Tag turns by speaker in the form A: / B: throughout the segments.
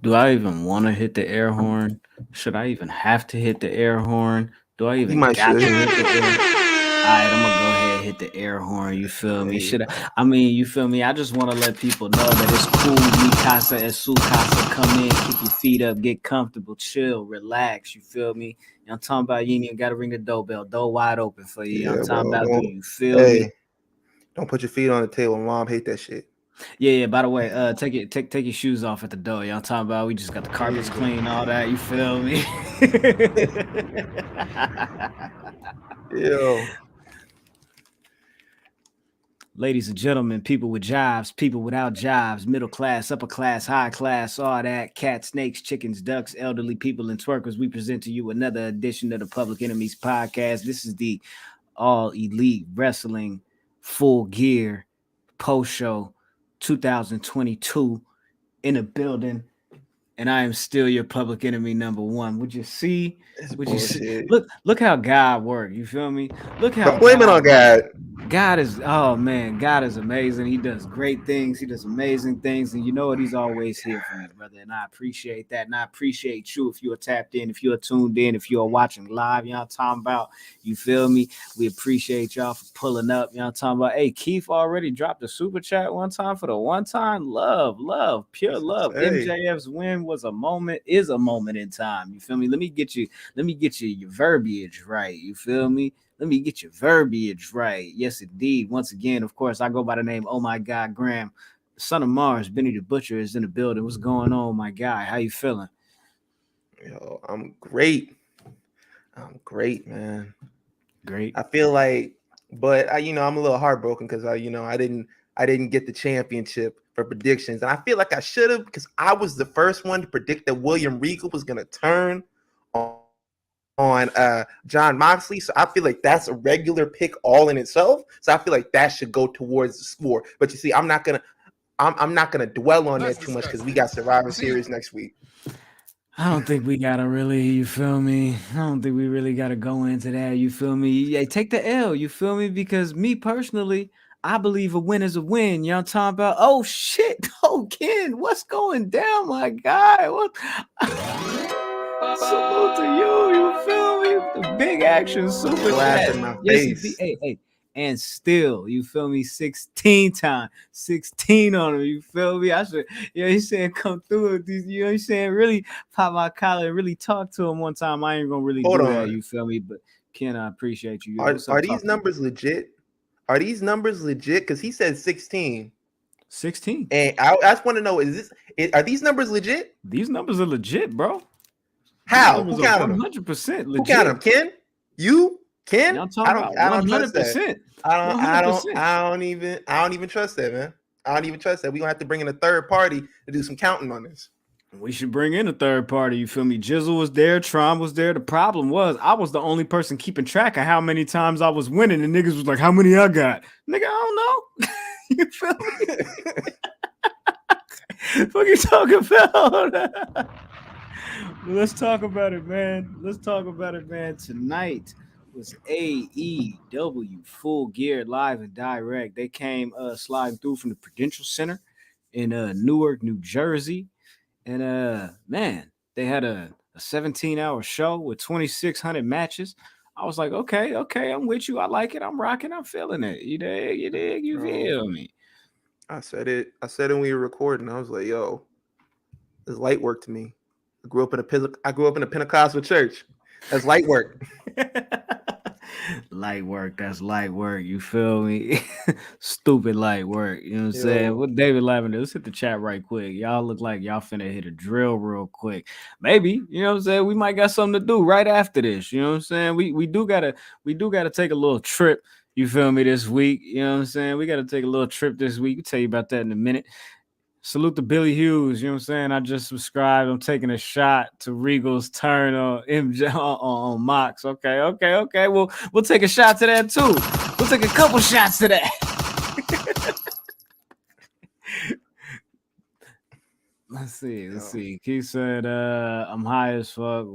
A: Do I even want to hit the air horn? Should I even have to hit the air horn? Do I
B: You
A: even
B: might
A: got
B: should.
A: to hit the air? All right, I'm gonna go ahead and hit the air horn. You feel me?
B: Hey,
A: Should I mean, you feel me? I just want to let people know that it's cool. Mi casa and su casa. Come in, keep your feet up, get comfortable, chill, relax. You feel me? You know, I'm talking about you ain't even got to ring the doorbell. Door wide open for you. You know, I'm
B: yeah,
A: talking
B: bro.
A: about. Do you feel me?
B: Hey, don't put your feet on the table. Mom hate that shit.
A: Yeah. By the way, take your shoes off at the door. Y'all talking about we just got the carpets
B: Yeah.
A: clean, all that. You feel me?
B: Yo.
A: Ladies and gentlemen, people with jobs, people without jobs, middle class, upper class, high class, all that, cats, snakes, chickens, ducks, elderly people, and twerkers, we present to you another edition of the Public Enemies Podcast. This is the All Elite Wrestling Full Gear Post Show 2022 in a building, and I am still your public enemy number one. Would you see? Would you see? Look how God worked. You feel me? Look how
B: Don't blame it on God.
A: God is, oh man, God is amazing. He does great things. He does amazing things. And you know what? He's always here for me, brother. And I appreciate that. And I appreciate you if you are tapped in, if you are tuned in, if you are watching live, you know what I'm talking about. You feel me? We appreciate y'all for pulling up. You know what I'm talking about. Hey, Keith already dropped a super chat one time for the one time. Love, pure love.
B: Hey.
A: MJF's win was a moment, is a moment in time. You feel me? Let me get you your verbiage right. You feel me? Let me get your verbiage right. Yes, indeed. Once again, of course, I go by the name, oh my God, Graham. Son of Mars, Benny the Butcher is in the building. What's going on, my guy? How you feeling?
B: Yo, I'm great. I'm great, man.
A: Great.
B: I feel like, but I'm a little heartbroken because I didn't get the championship for predictions, and I feel like I should have because I was the first one to predict that William Regal was gonna turn on Jon Moxley. So I feel like that's a regular pick all in itself. So I feel like that should go towards the score. But you see, I'm not gonna dwell on that too much because we got Survivor Series next week.
A: I don't think we gotta really, you feel me? I don't think we really gotta go into that. You feel me? Yeah, take the L, you feel me? Because me personally, I believe a win is a win. You know what I'm talking about? Oh shit. Oh Ken, what's going down, my guy? What salute to you, you feel me? The big action super chat.
B: In my
A: Yes,
B: face.
A: hey. And still, you feel me? 16 times, 16 on him. You feel me? I should, he's saying come through with these, he's saying really pop my collar and really talk to him one time. I ain't gonna really do that, you feel me? But Ken, I appreciate you.
B: Are these numbers legit? Are these numbers legit? Because he said 16.
A: 16.
B: And I just want to know, are these numbers legit?
A: These numbers are legit, bro.
B: How? Who counted them?
A: 100% legit.
B: Who counted them? Ken? You? Ken?
A: I don't trust that.
B: I don't even trust that, man. I don't even trust that. We're gonna have to bring in a third party to do some counting on this.
A: We should bring in a third party, you feel me? Jizzle was there, Tron was there. The problem was I was the only person keeping track of how many times I was winning, and niggas was like, how many I got? Nigga, I don't know. You feel me? What you talking about? Let's talk about it, man. Tonight was AEW Full Gear live and direct. They came sliding through from the Prudential Center in Newark, New Jersey. And man, they had a 17-hour show with 2,600 matches. I was like, okay, I'm with you. I like it. I'm rocking. I'm feeling it. You dig? You feel me?
B: I said it when we were recording. I was like, yo, it's light work to me. I grew up in a Pentecostal church. That's light work.
A: Light work. That's light work. You feel me? Stupid light work. You know what I'm saying? What David Lavender? Let's hit the chat right quick. Y'all look like y'all finna hit a drill real quick. Maybe, you know what I'm saying? We might got something to do right after this. You know what I'm saying? We do gotta take a little trip. You feel me? This week. You know what I'm saying? We gotta take a little trip this week. I'll tell you about that in a minute. Salute to Billy Hughes. You know what I'm saying? I just subscribed. I'm taking a shot to Regal's turn on MJ on Mox. Okay. We'll take a shot to that too. We'll take a couple shots to that. Let's see. Keith said, I'm high as fuck.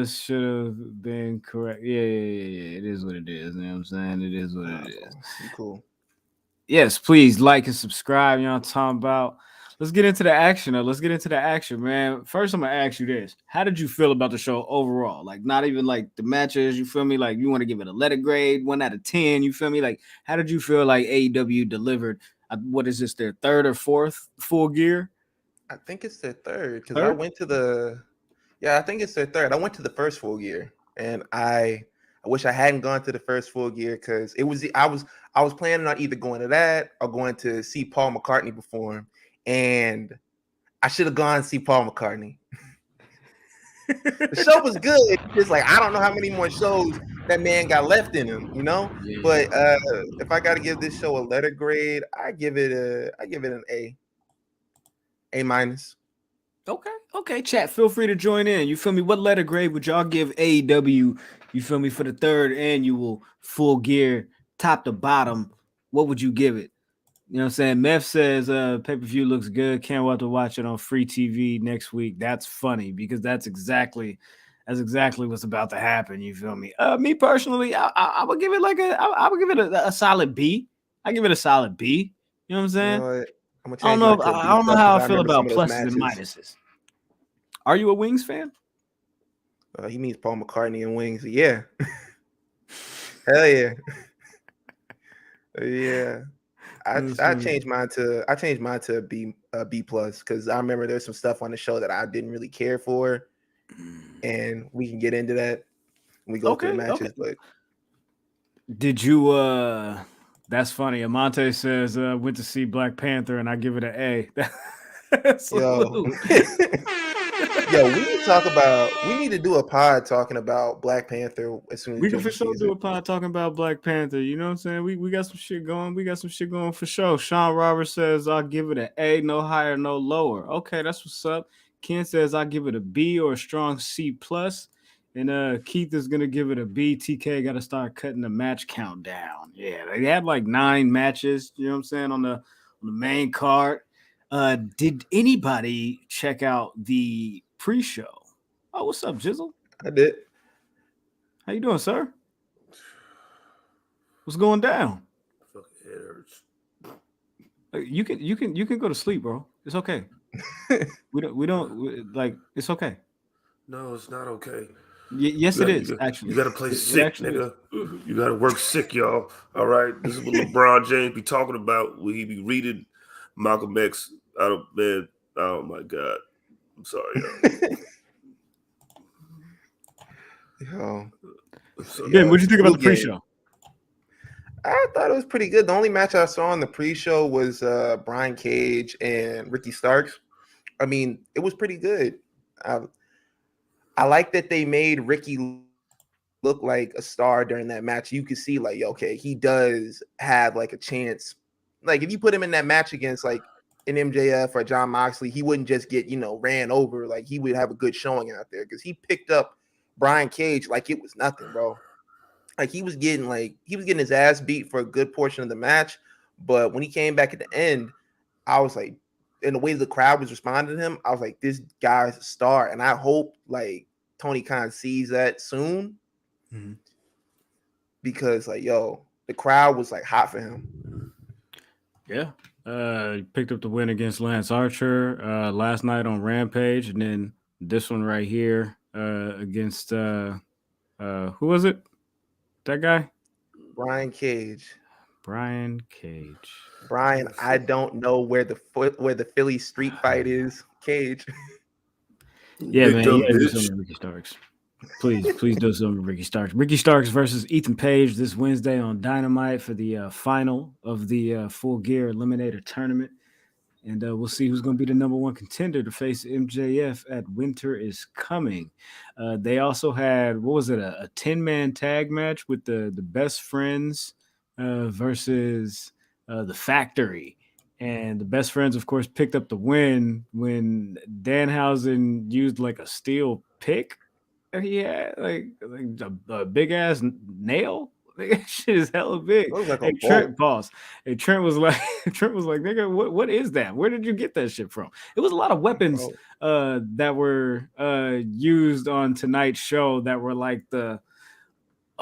A: Should have been correct. Yeah. It is what it is. You know what I'm saying? It is what it is.
B: Cool.
A: Yes, please like and subscribe. You know what I'm talking about. Let's get into the action. Let's get into the action, man. First, I'm gonna ask you this: how did you feel about the show overall? Like, not even like the matches. You feel me? Like, you want to give it a letter grade, 1 out of 10. You feel me? Like, how did you feel like AEW delivered? What is this? Their third or fourth Full Gear?
B: I think it's their third because I went to the. Yeah, I think it's their third. I went to the first Full Gear, and I wish I hadn't gone to the first Full Gear because it was. I was planning on either going to that or going to see Paul McCartney perform, and I should have gone to see Paul McCartney. The show was good. It's like I don't know how many more shows that man got left in him, you know. Yeah. But if I got to give this show a letter grade, I give it an A minus.
A: Okay, chat. Feel free to join in. You feel me? What letter grade would y'all give AEW? You feel me, for the third annual Full Gear, top to bottom? What would you give it? You know what I'm saying? Meth says pay-per-view looks good. Can't wait to watch it on free TV next week. That's funny because that's exactly what's about to happen. You feel me? Me personally, I would give it like I would give it a solid B. I give it a solid B. You know what I'm saying?
B: You know what?
A: I don't know how I feel about pluses and minuses. Are you a Wings fan?
B: He means Paul McCartney and Wings. Yeah. Hell yeah. Yeah. I changed mine to a B plus because I remember there's some stuff on the show that I didn't really care for, and we can get into that when we go through the matches. But
A: did you? That's funny. Amante says went to see Black Panther, and I give it an A.
B: Yo, we need to do a pod talking about Black Panther as soon as
A: we can for sure do a pod talking about Black Panther. You know what I'm saying? We got some shit going. We got some shit going for sure. Sean Roberts says I'll give it an A, no higher, no lower. Okay, that's what's up. Ken says I'll give it a B or a strong C plus. And Keith is gonna give it a B. TK got to start cutting the match count down. Yeah, they had like 9 matches, you know what I'm saying, on the main card. Did anybody check out the pre-show? Oh, what's up, Jizzle?
B: I did.
A: How you doing, sir? What's going down?
C: Fucking head hurts.
A: You can go to sleep, bro. It's okay. we don't like. It's okay.
C: No, it's not okay.
A: Yes, it is. Actually,
C: you got to play sick, nigga. You got to work sick, y'all. All right. This is what LeBron James be talking about when he be reading Malcolm X out of bed. Oh my God. I'm sorry,
B: y'all.
A: Ben, what did you think about the pre-show?
B: I thought it was pretty good. The only match I saw on the pre-show was Brian Cage and Ricky Starks. I mean, it was pretty good. I like that they made Ricky look like a star during that match. You could see, like, okay, he does have like a chance. Like, if you put him in that match against like an MJF or Jon Moxley, he wouldn't just get, ran over. Like, he would have a good showing out there because he picked up Brian Cage like it was nothing, bro. Like, he was getting his ass beat for a good portion of the match. But when he came back at the end, I was like, in the way the crowd was responding to him, I was like, this guy's a star. And I hope like Tony Khan sees that soon. Mm-hmm. Because like, the crowd was like hot for him.
A: Yeah. He picked up the win against Lance Archer last night on Rampage. And then this one right here against who was it? That guy?
B: Brian Cage.
A: Brian Cage.
B: Brian, I don't know where the Philly street fight is. Cage.
A: Yeah, man. You gotta do something with Ricky Starks. Please do something with Ricky Starks. Ricky Starks versus Ethan Page this Wednesday on Dynamite for the final of the Full Gear Eliminator Tournament. And we'll see who's going to be the number 1 contender to face MJF at Winter is Coming. They also had, what was it, a 10-man tag match with the Best Friends versus the Factory. And the Best Friends, of course, picked up the win when Danhausen used like a steel pick. He had like a big-ass nail. That shit is hella big.
B: Like
A: hey, Trent, pause. Hey, Trent was like, nigga, what is that? Where did you get that shit from? It was a lot of weapons that were used on tonight's show that were like the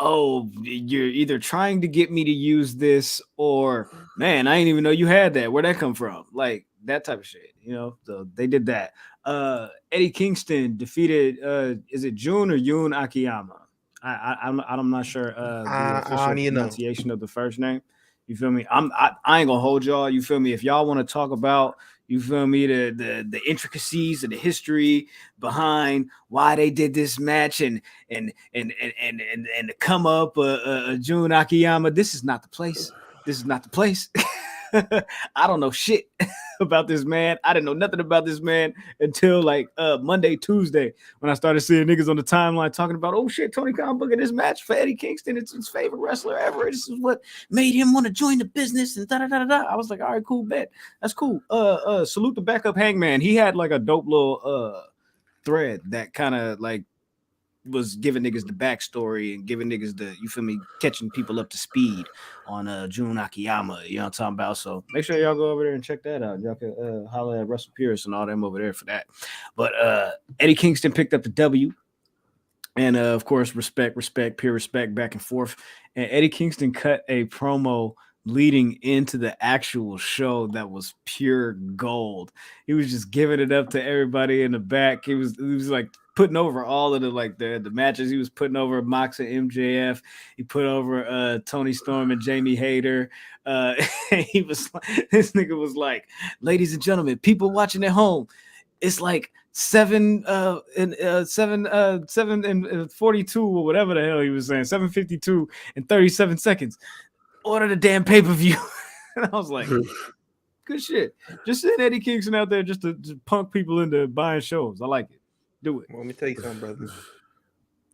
A: oh, you're either trying to get me to use this or, man, I didn't even know you had that. Where'd that come from? Like that type of shit, you know? So they did that. Eddie Kingston defeated, is it Jun or Yoon Akiyama? I'm not sure the official pronunciation of the first name. You feel me? I ain't gonna hold y'all. You feel me? If y'all want to talk about, you feel me, the intricacies of the history behind why they did this match and the come up Jun Akiyama, this is not the place. This is not the place. I don't know shit about this man. I didn't know nothing about this man until like Monday, Tuesday, when I started seeing niggas on the timeline talking about, oh shit, Tony Khan booking this match for Eddie Kingston. It's his favorite wrestler ever. This is what made him want to join the business and da da da da. I was like, all right, cool, bet. That's cool. Salute the backup Hangman. He had like a dope little thread that kind of like was giving niggas the backstory and giving niggas the, you feel me, catching people up to speed on Jun Akiyama, you know what I'm talking about? So make sure y'all go over there and check that out. Y'all can holler at Russell Pierce and all them over there for that. But Eddie Kingston picked up the W. And of course, respect, pure respect, back and forth. And Eddie Kingston cut a promo leading into the actual show that was pure gold. He was just giving it up to everybody in the back. He was like putting over all of the matches. He was putting over Mox and MJF. He put over Toni Storm and Jamie Hayter. He was, this nigga was like, ladies and gentlemen, people watching at home, it's like 7 and 42 or whatever the hell he was saying, 7:52 and 37 seconds. Order the damn pay-per-view. And I was like, good shit. Just send Eddie Kingston out there just to punk people into buying shows. I like it. Do it.
B: Well, let me tell you something, brother.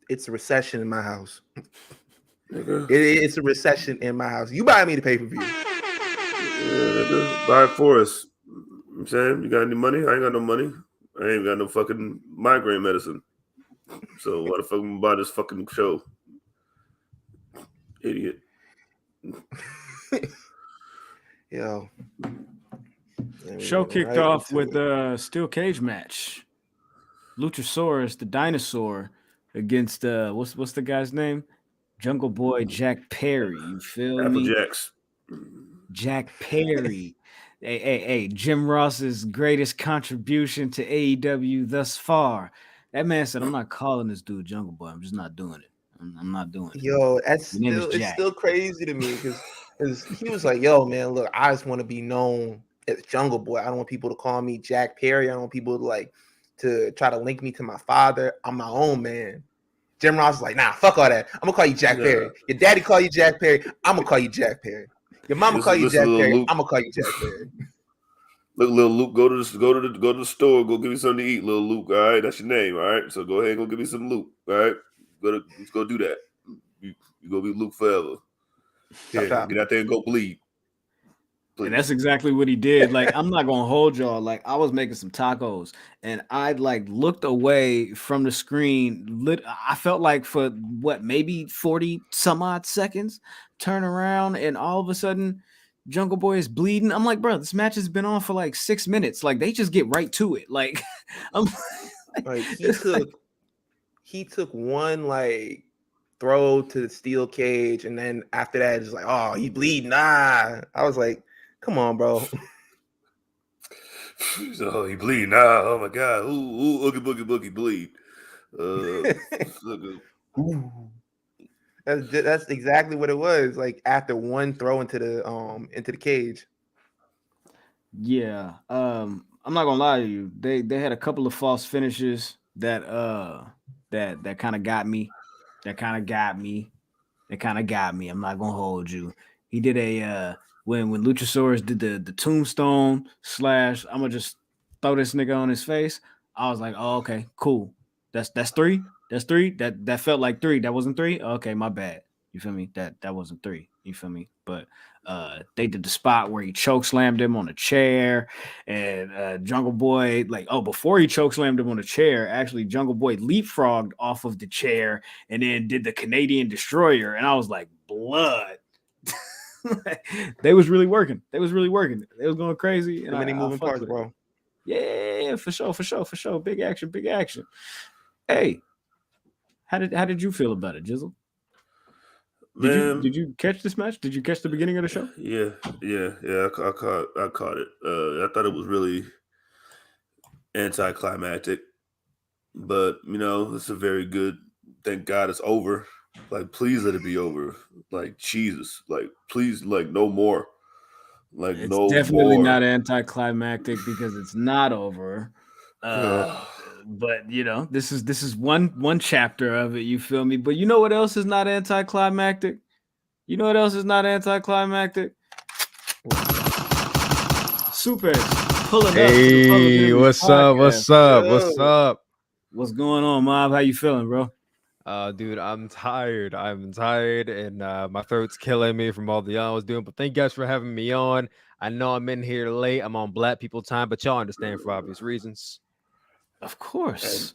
B: It's a recession in my house. It's a recession in my house. You buy me the pay-per-view.
C: Buy it for us. I'm saying, you got any money? I ain't got no money. I ain't got no fucking migraine medicine. So why the fuck am I buy this fucking show? Idiot.
B: Yo.
A: Show kicked off with a steel cage match. Luchasaurus, the dinosaur, against what's the guy's name? Jungle Boy Jack Perry. You feel me?
C: Applejacks.
A: Jack Perry. Hey, Jim Ross's greatest contribution to AEW thus far. That man said, I'm not calling this dude Jungle Boy. I'm just not doing it. I'm not doing it.
B: Yo, it's still crazy to me because he was like, yo, man, look, I just want to be known as Jungle Boy. I don't want people to call me Jack Perry. I don't want people to try to link me to my father. I'm my own man. Jim Ross is like, nah, fuck all that. I'm gonna call you Jack Perry. Your daddy call you Jack Perry. I'm gonna call you Jack Perry. Your mama call you Jack Perry. I'm gonna call you Jack Perry.
C: Look, little Luke, go to the store, go give me something to eat, little Luke. All right, that's your name. All right, so go ahead and go give me some Luke. All right, let's go do that. You gonna be Luke forever. Yeah, get out there and go bleed.
A: Please. And that's exactly what he did. Like, I'm not gonna hold y'all. Like, I was making some tacos and I looked away from the screen. I felt like for maybe 40 some odd seconds, turn around and all of a sudden Jungle Boy is bleeding. I'm like, bro, this match has been on for like 6 minutes. Like, they just get right to it. Like, I'm
B: like he took one throw to the steel cage, and then after that, it's like, oh, he bleeding. Nah. I was like, come on, bro.
C: So he bleeding. Nah, oh my god. Ooh, oogie boogie bleed.
B: That's exactly what it was. Like after one throw into the cage.
A: Yeah. I'm not gonna lie to you. They had a couple of false finishes that kind of got me. That kind of got me. I'm not gonna hold you. He did a when Luchasaurus did the tombstone / I'm gonna just throw this nigga on his face. I was like, oh, okay, cool. That's 3. That's 3. That felt like 3. That wasn't 3. Okay, my bad. You feel me? That wasn't 3. You feel me? But they did the spot where he choke slammed him on a chair, and Jungle Boy, before he choke slammed him on a chair, actually Jungle Boy leapfrogged off of the chair and then did the Canadian Destroyer, and I was like, blood. They was really working. They was going crazy.
B: And many moving parts, bro.
A: Yeah, for sure. Big action. Hey, how did you feel about it, Jizzle? Did you catch this match? Did you catch the beginning of the show?
C: Yeah. I caught it. I thought it was really anticlimactic, but it's a very good. Thank God it's over. Like, please let it be over. Like, Jesus. Like, please, like, no more. Like,
A: it's
C: no
A: definitely
C: more.
A: not anticlimactic because it's not over. But this is one chapter of it. You feel me? But you know what else is not anticlimactic? You know what else is not anticlimactic? Super pulling up.
D: Hey, what's up? What's up?
B: Yo.
D: What's up?
A: What's going on, Mob? How you feeling, bro?
D: Dude, I'm tired. And my throat's killing me from all the y'all was doing. But thank you guys for having me on. I know I'm in here late. I'm on Black people time, but y'all understand for obvious reasons.
A: Of course.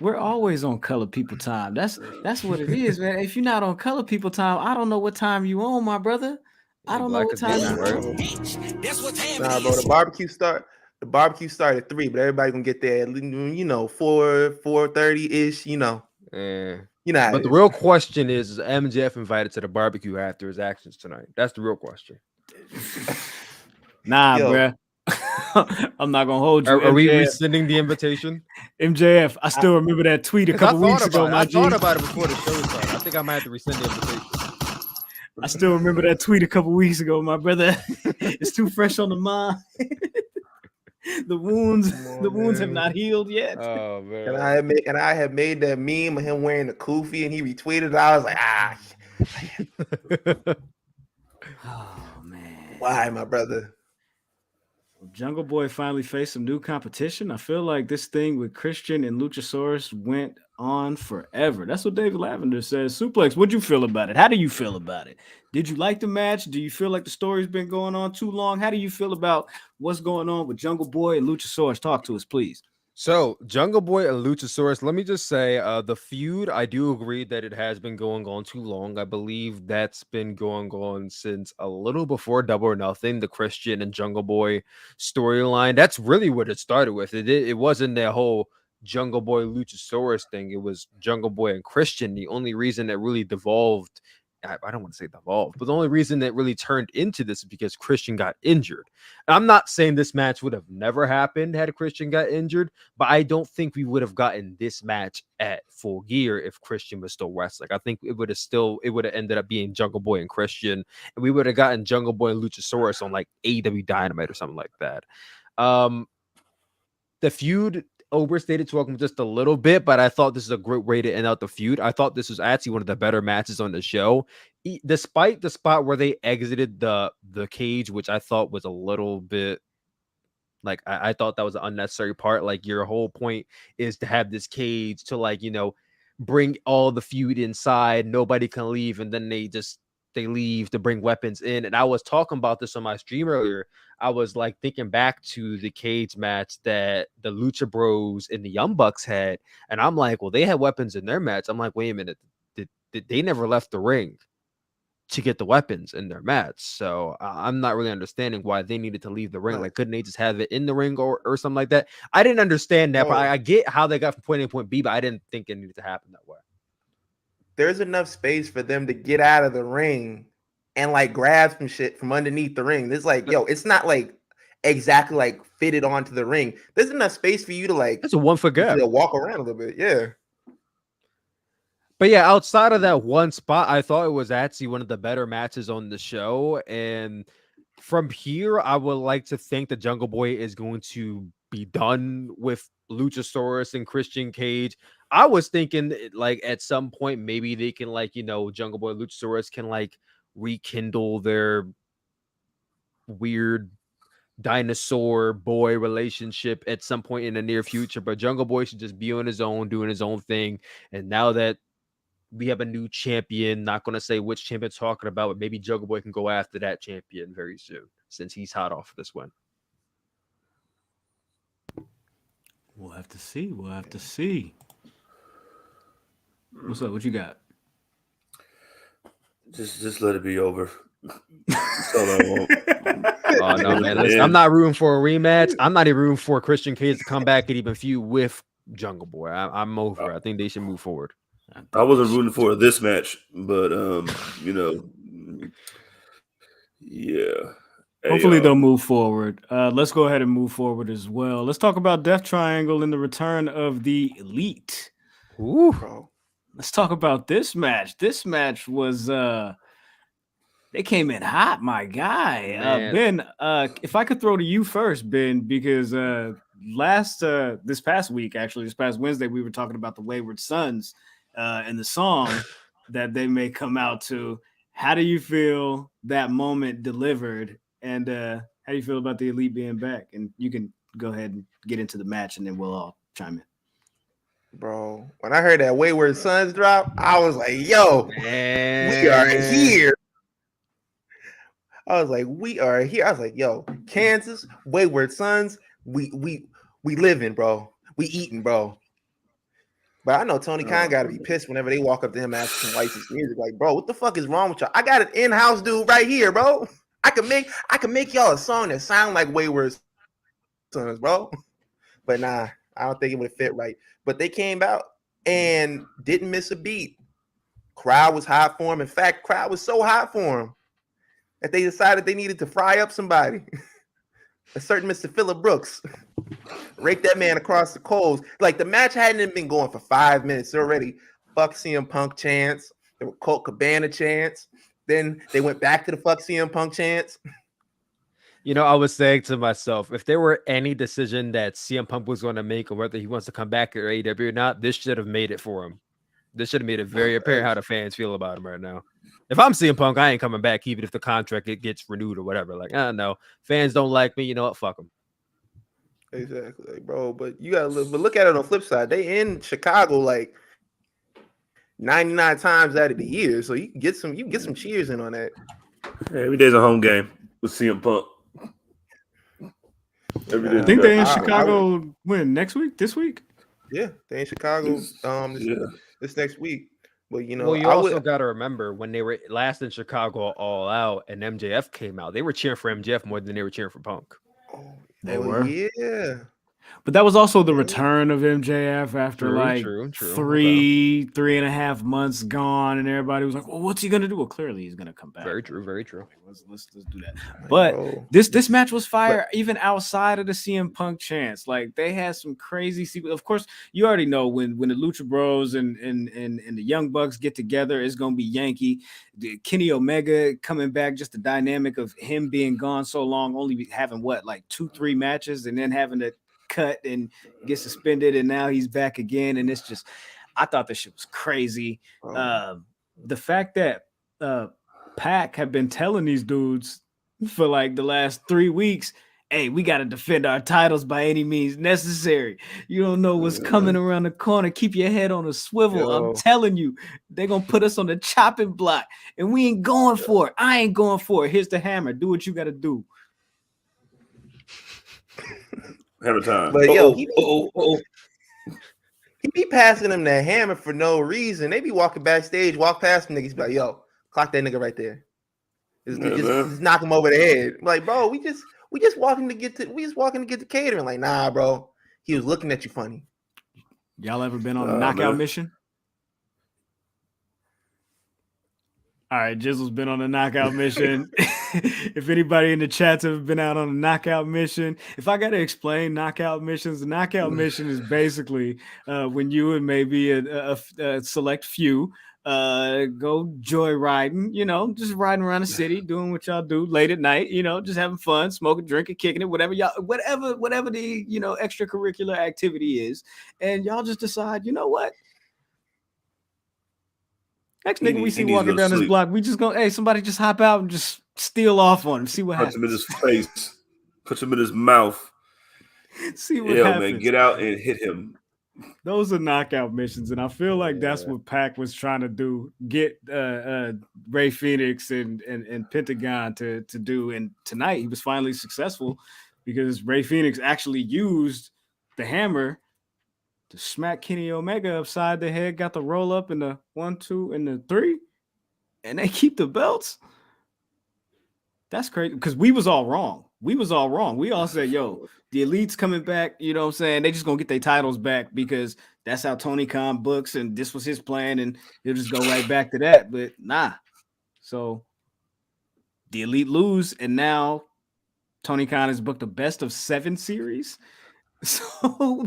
A: We're always on color people time. That's what it is, man. If you're not on color people time, I don't know what time you on, my brother. I don't know what time you on.
B: Nah, bro. The barbecue start at 3, but everybody gonna get there at 4:30 ish.
D: Yeah.
B: But
D: the real question is MJF invited to the barbecue after his actions tonight? That's the real question.
A: Nah, bruh. I'm not gonna hold you.
D: Are we rescinding the invitation?
A: MJF, I still remember that tweet a couple weeks ago.
D: I thought about it before the show started. I think I might have to rescind the invitation.
A: I still remember that tweet a couple weeks ago, my brother. It's too fresh on the mind. The wounds have not healed yet.
D: Oh man!
B: And I had made that meme of him wearing the kufi, and he retweeted it. I was like,
A: Oh man!
B: Why, my brother?
A: Jungle Boy finally faced some new competition. I feel like this thing with Christian and Luchasaurus went on forever. That's what David Lavender says. Suplex, what'd you feel about it? How do you feel about it? Did you like the match? Do you feel like the story's been going on too long? How do you feel about what's going on with Jungle Boy and Luchasaurus? Talk to us, please.
D: So, Jungle Boy and Luchasaurus, let me just say, the feud, I do agree that it has been going on too long. I believe that's been going on since a little before Double or Nothing, the Christian and Jungle Boy storyline. That's really what it started with. It wasn't that whole Jungle Boy Luchasaurus thing. It was Jungle Boy and Christian. The only reason that really devolved, I don't want to say devolved, but the only reason that really turned into this is because Christian got injured. And I'm not saying this match would have never happened had Christian got injured, but I don't think we would have gotten this match at Full Gear if Christian was still wrestling. I think it would have ended up being Jungle Boy and Christian, and we would have gotten Jungle Boy and Luchasaurus on like AEW Dynamite or something like that. The feud overstated welcome just a little bit, but I thought this is a great way to end out the feud. I thought this was actually one of the better matches on the show, despite the spot where they exited the cage, which I thought was a little bit like I thought that was an unnecessary part. Like, your whole point is to have this cage to bring all the feud inside, nobody can leave, and then they leave to bring weapons in. And I was talking about this on my stream earlier. I was like thinking back to the cage match that the Lucha Bros and the Young Bucks had, and I'm like, well, they had weapons in their match. I'm like, wait a minute, did they never left the ring to get the weapons in their match? So I'm not really understanding why they needed to leave the ring. Like, couldn't they just have it in the ring or something like that? I didn't understand that, but I get how they got from point A to point B, but I didn't think it needed to happen that way.
B: There's enough space for them to get out of the ring and grab some shit from underneath the ring. There's it's not exactly fitted onto the ring. There's enough space for you to
D: That's a 1 foot gap.
B: Walk around a little bit. Yeah.
D: But yeah, outside of that one spot, I thought it was actually one of the better matches on the show. And from here, I would like to think that Jungle Boy is going to be done with Luchasaurus and Christian Cage. I was thinking at some point, maybe they can Jungle Boy, Luchasaurus can rekindle their weird dinosaur boy relationship at some point in the near future. But Jungle Boy should just be on his own, doing his own thing. And now that we have a new champion, not going to say which champion talking about, but maybe Jungle Boy can go after that champion very soon since he's hot off of this win.
A: We'll have to see. What's up? What you got?
C: Just let it be over. That's all I want.
D: Oh no, man! Listen, I'm not rooting for a rematch. I'm not even rooting for Christian Cage to come back and even feud with Jungle Boy. I'm over. I think they should move forward.
C: I wasn't rooting for this match, but yeah.
A: Hopefully they'll move forward. Let's go ahead and move forward as well. Let's talk about Death Triangle and the return of the Elite.
D: Ooh.
B: Bro.
A: Let's talk about this match. This match was they came in hot, my guy. Ben, if I could throw to you first, Ben, because this past Wednesday, we were talking about the Wayward Sons and the song that they may come out to. How do you feel that moment delivered? And how do you feel about the Elite being back? And you can go ahead and get into the match, and then we'll all chime in.
B: Bro, when I heard that Wayward Sons drop, I was like, yo,
D: Man.
B: we are here. I was like, we are here. I was like, yo, Kansas, Wayward Sons, we living, bro. We eating, bro. But I know Tony Khan got to be pissed whenever they walk up to him asking some licensed music. Like, bro, what the fuck is wrong with y'all? I got an in-house dude right here, bro. I can make y'all a song that sound like Wayward Sons, bro. But nah, I don't think it would fit right. But they came out and didn't miss a beat. Crowd was hot for him. In fact, crowd was so hot for him that they decided they needed to fry up somebody. A certain Mr. Phillip Brooks. Rake that man across the coals. Like, the match hadn't been going for 5 minutes already. Fuck CM Punk chants. There were Colt Cabana chants. Then they went back to the fuck CM Punk chants.
D: You know, I was saying to myself, if there were any decision that CM Punk was going to make or whether he wants to come back at AEW or not, this should have made it for him. This should have made it very apparent how the fans feel about him right now. If I'm CM Punk, I ain't coming back, even if the contract gets renewed or whatever. Like, I don't know. Fans don't like me. You know what? Fuck them.
B: Exactly, but you gotta look at it on the flip side. They in Chicago like 99 times out of the year, so you can get some cheers in on that.
C: Every day's a home game with CM Punk.
A: I think they're in Chicago when next week? This week?
B: Yeah, they're in Chicago this next week. But you know,
D: you also got to remember when they were last in Chicago All Out and MJF came out, they were cheering for MJF more than they were cheering for Punk.
A: They were,
B: yeah.
A: But that was also the return of MJF after
D: true.
A: 3.5 months gone, and everybody was like, "Well, what's he gonna do?" Well, clearly he's gonna come back.
D: Very true.
A: Let's do that. But this match was fire, even outside of the CM Punk chants. Like, they had some crazy. Of course, you already know when the Lucha Bros and the Young Bucks get together, it's gonna be Yankee. Kenny Omega coming back, just the dynamic of him being gone so long, only having 2-3 matches, and then having to cut and get suspended, and now he's back again, and it's just, I thought this shit was crazy. The fact that Pac had been telling these dudes for like the last 3 weeks, hey, we got to defend our titles by any means necessary. You don't know what's coming around the corner. Keep your head on a swivel. I'm telling you, they're gonna put us on the chopping block, and we ain't going for it. I ain't going for it. Here's the hammer. Do what you got to do.
C: Hammer time.
B: But he be passing them that hammer for no reason. They be walking backstage, walk past them niggas, be like, yo, clock that nigga right there. Just knock him over the head. I'm like, bro, we just walking to get the catering. Like, nah, bro. He was looking at you funny.
A: Y'all ever been on a knockout mission? All right, Jizzle's been on a knockout mission. If anybody in the chats have been out on a knockout mission, if I got to explain knockout missions, the knockout mission is basically when you and maybe a select few go joyriding, just riding around the city, doing what y'all do late at night, just having fun, smoking, drinking, kicking it, whatever the, extracurricular activity is. And y'all just decide, you know what? Next nigga we see walking down this block, we just go, hey, somebody just hop out and just steal off on him. See what happens.
C: Punch him in his face. Punch him in his mouth.
A: See what happens.
C: Man, get out and hit him.
A: Those are knockout missions, and I feel like that's what Pac was trying to do. Get Ray Phoenix and Pentagon to do. And tonight he was finally successful because Ray Phoenix actually used the hammer to smack Kenny Omega upside the head, got the roll up in the 1, 2, and the 3, and they keep the belts. That's crazy because we was all wrong. We all said, yo, the Elite's coming back. You know what I'm saying? They just going to get their titles back because that's how Tony Khan books, and this was his plan, and he'll just go right back to that. But nah. So the Elite lose, and now Tony Khan has booked a best of 7 series. So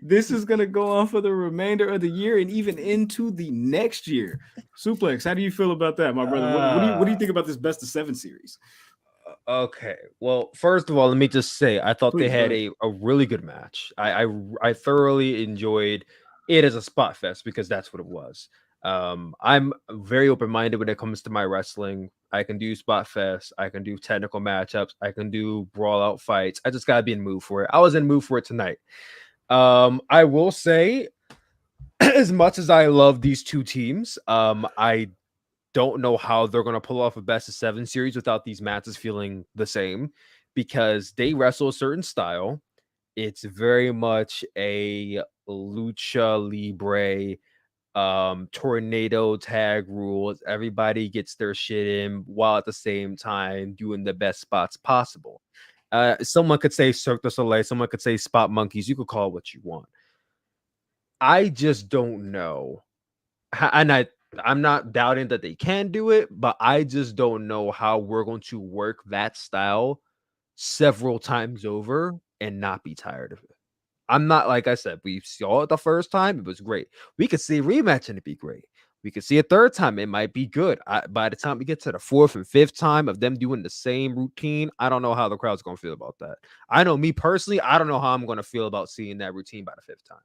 A: this is going to go on for the remainder of the year and even into the next year. Suplex, how do you feel about that, my brother? What do you think about this best of 7 series?
D: Okay. Well, first of all, let me just say I thought they had a really good match. I thoroughly enjoyed it as a spot fest because that's what it was. I'm very open-minded when it comes to my wrestling. I can do spot fest, I can do technical matchups, I can do brawl out fights. I just gotta be in the mood for it. I was in the mood for it tonight. I will say, as much as I love these two teams, I don't know how they're gonna pull off a best of 7 series without these matches feeling the same, because they wrestle a certain style. It's very much a lucha libre tornado tag rules. Everybody gets their shit in while at the same time doing the best spots possible. Someone could say Cirque du Soleil, someone could say spot monkeys, you could call it what you want. I just don't know. And I'm not doubting that they can do it, but I just don't know how we're going to work that style several times over and not be tired of it. I'm not, like I said, we saw it the first time. It was great. We could see a rematch and it'd be great. We could see a third time. It might be good. By the time we get to the 4th and 5th time of them doing the same routine, I don't know how the crowd's going to feel about that. I know me personally, I don't know how I'm going to feel about seeing that routine by the 5th time.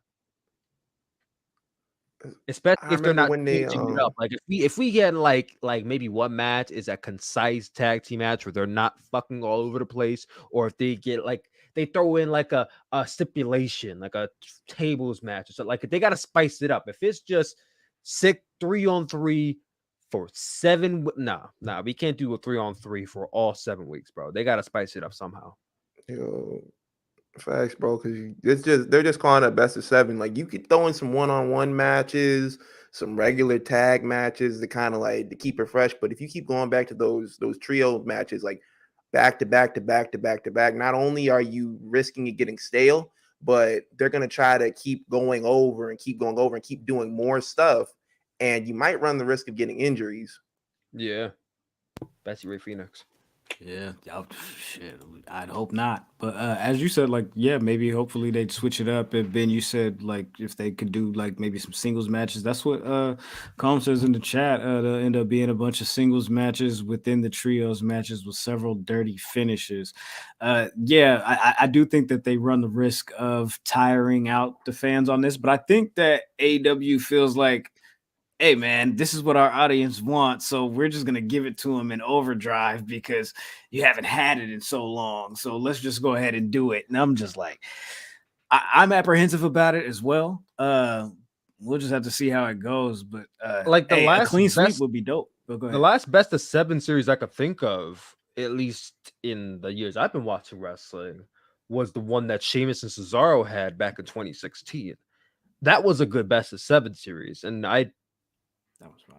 D: Especially if they're not changing it up. Like if we get like maybe one match is a concise tag team match where they're not fucking all over the place, or if they get like they throw in like a stipulation, like a tables match or something. Like they gotta spice it up. If it's just 3-on-3 for 7, nah, we can't do a 3-on-3 for all 7 weeks, bro. They gotta spice it up somehow.
B: Yo, facts, bro, because they're just calling it best of 7. Like you could throw in some one-on-one matches, some regular tag matches to kind of like to keep it fresh. But if you keep going back to those trio matches, like back to back to back to back to back, not only are you risking it getting stale, but they're gonna try to keep going over and keep doing more stuff, and you might run the risk of getting injuries.
D: Yeah, Betsy Ray Phoenix.
A: Yeah, shit. I'd hope not. But as you said, like, yeah, maybe hopefully they'd switch it up. And Ben, you said like if they could do like maybe some singles matches. That's what Calm says in the chat. There'll end up being a bunch of singles matches within the trios matches with several dirty finishes. Yeah, I do think that they run the risk of tiring out the fans on this, but I think that AEW feels like, hey man, this is what our audience wants, so we're just gonna give it to them in overdrive because you haven't had it in so long. So let's just go ahead and do it. And I'm just like, I'm apprehensive about it as well. We'll just have to see how it goes. But
D: like the last
A: a clean sweep would be dope. But go ahead.
D: The last best of 7 series I could think of, at least in the years I've been watching wrestling, was the one that Sheamus and Cesaro had back in 2016. That was a good best of 7 series, and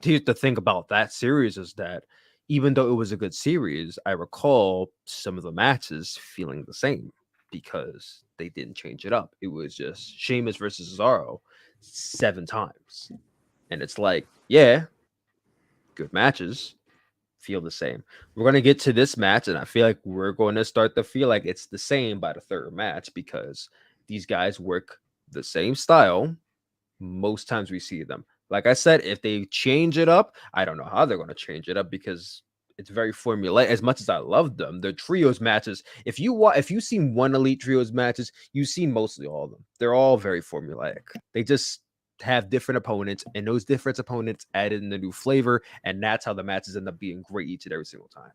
D: here's the thing about that series is that even though it was a good series, I recall some of the matches feeling the same because they didn't change it up. It was just Sheamus versus Cesaro 7 times. And it's like, yeah, good matches feel the same. We're going to get to this match, and I feel like we're going to start to feel like it's the same by the 3rd match because these guys work the same style most times we see them. Like I said, if they change it up, I don't know how they're going to change it up because it's very formulaic. As much as I love them, the trios matches, if you've seen one Elite trios matches, you've seen mostly all of them. They're all very formulaic. They just have different opponents, and those different opponents added in the new flavor, and that's how the matches end up being great each and every single time.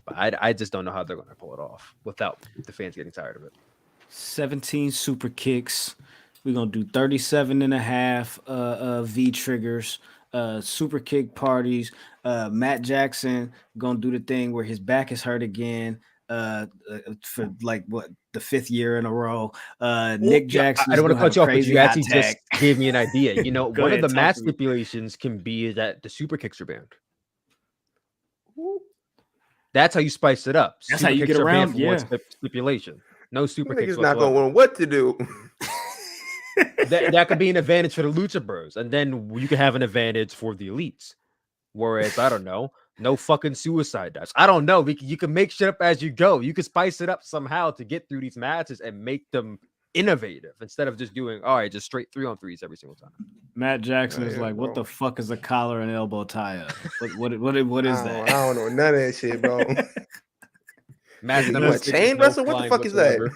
D: But I just don't know how they're going to pull it off without the fans getting tired of it.
A: 17 super kicks. We're going to do 37 and a half V triggers, super kick parties. Matt Jackson going to do the thing where his back is hurt again for like what the 5th year in a row. Nick Jackson.
D: I don't want to cut you off, but you actually just
A: tag.
D: gave me an idea. You know, one
A: ahead,
D: of the match stipulations can be that the super kicks are banned. That's how you spice it up.
A: That's
D: super
A: how you
D: kicks
A: get around.
D: one stipulation. No super kicks.
B: Niggas not going to know what to do.
D: that could be an advantage for the Lucha Bros, and then you could have an advantage for the elites. Whereas I don't know, no fucking suicide dives. I don't know. You can make shit up as you go. You can spice it up somehow to get through these matches and make them innovative instead of just doing just straight 3-on-3s every single time.
A: Matt Jackson is like,
B: bro.
A: what the fuck is a collar and elbow tie up? What is that?
B: I don't know none of that shit, bro.
D: Matt's
B: You a chain wrestler? What the fuck is that?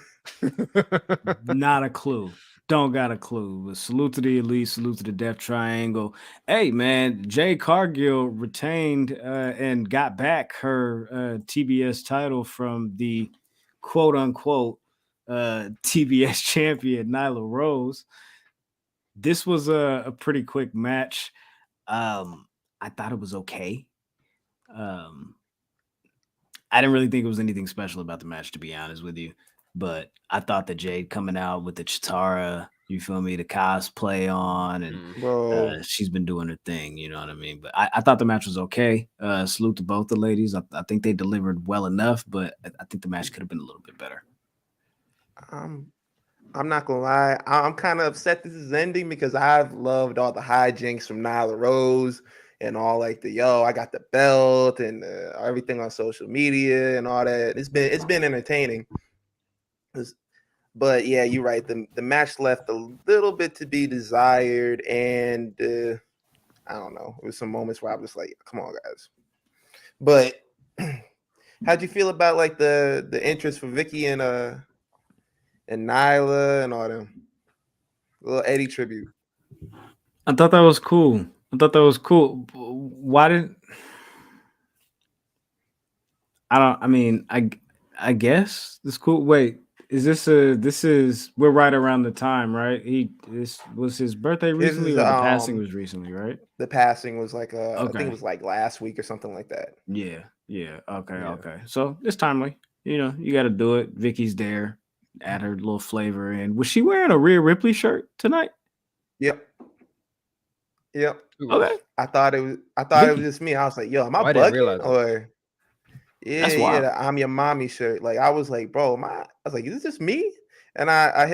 A: Not a clue. Don't got a clue. But salute to the elite, salute to the Death Triangle. Hey, man, Jade Cargill retained and got back her TBS title from the quote-unquote TBS champion, Nyla Rose. This was a pretty quick match. I thought it was okay. I didn't really think it was anything special about the match, to be honest with you. But I thought that Jade coming out with the Chitara, you feel me, the cosplay on, and she's been doing her thing, you know what I mean? But I thought the match was okay. Salute to both the ladies. I think they delivered well enough, but I think the match could have been a little bit better.
B: I'm not gonna lie. I'm kind of upset this is ending because I've loved all the hijinks from Nyla Rose and all like I got the belt and everything on social media and all that. It's been entertaining. But yeah, you're right. The match left a little bit to be desired, and I don't know. There was some moments where I was like, "Come on, guys." But how'd you feel about like the interest for Vicky and Nyla and all them? A little Eddie tribute.
A: I thought that was cool. Why didn't I guess it's cool. Wait. We're right around the time, right? This was his birthday recently, or the passing was recently, right?
B: The passing was like I think it was like last week or something like that.
A: Yeah. Okay. So it's timely. You know, you got to do it. Vicky's there, add her little flavor in. Was she wearing a Rhea Ripley shirt tonight?
B: Yep.
A: Okay.
B: I thought it was just me. I was like, yo, am I bugging? Or the I'm your mommy shirt. Like I was like, bro, I was like, is this just me? And I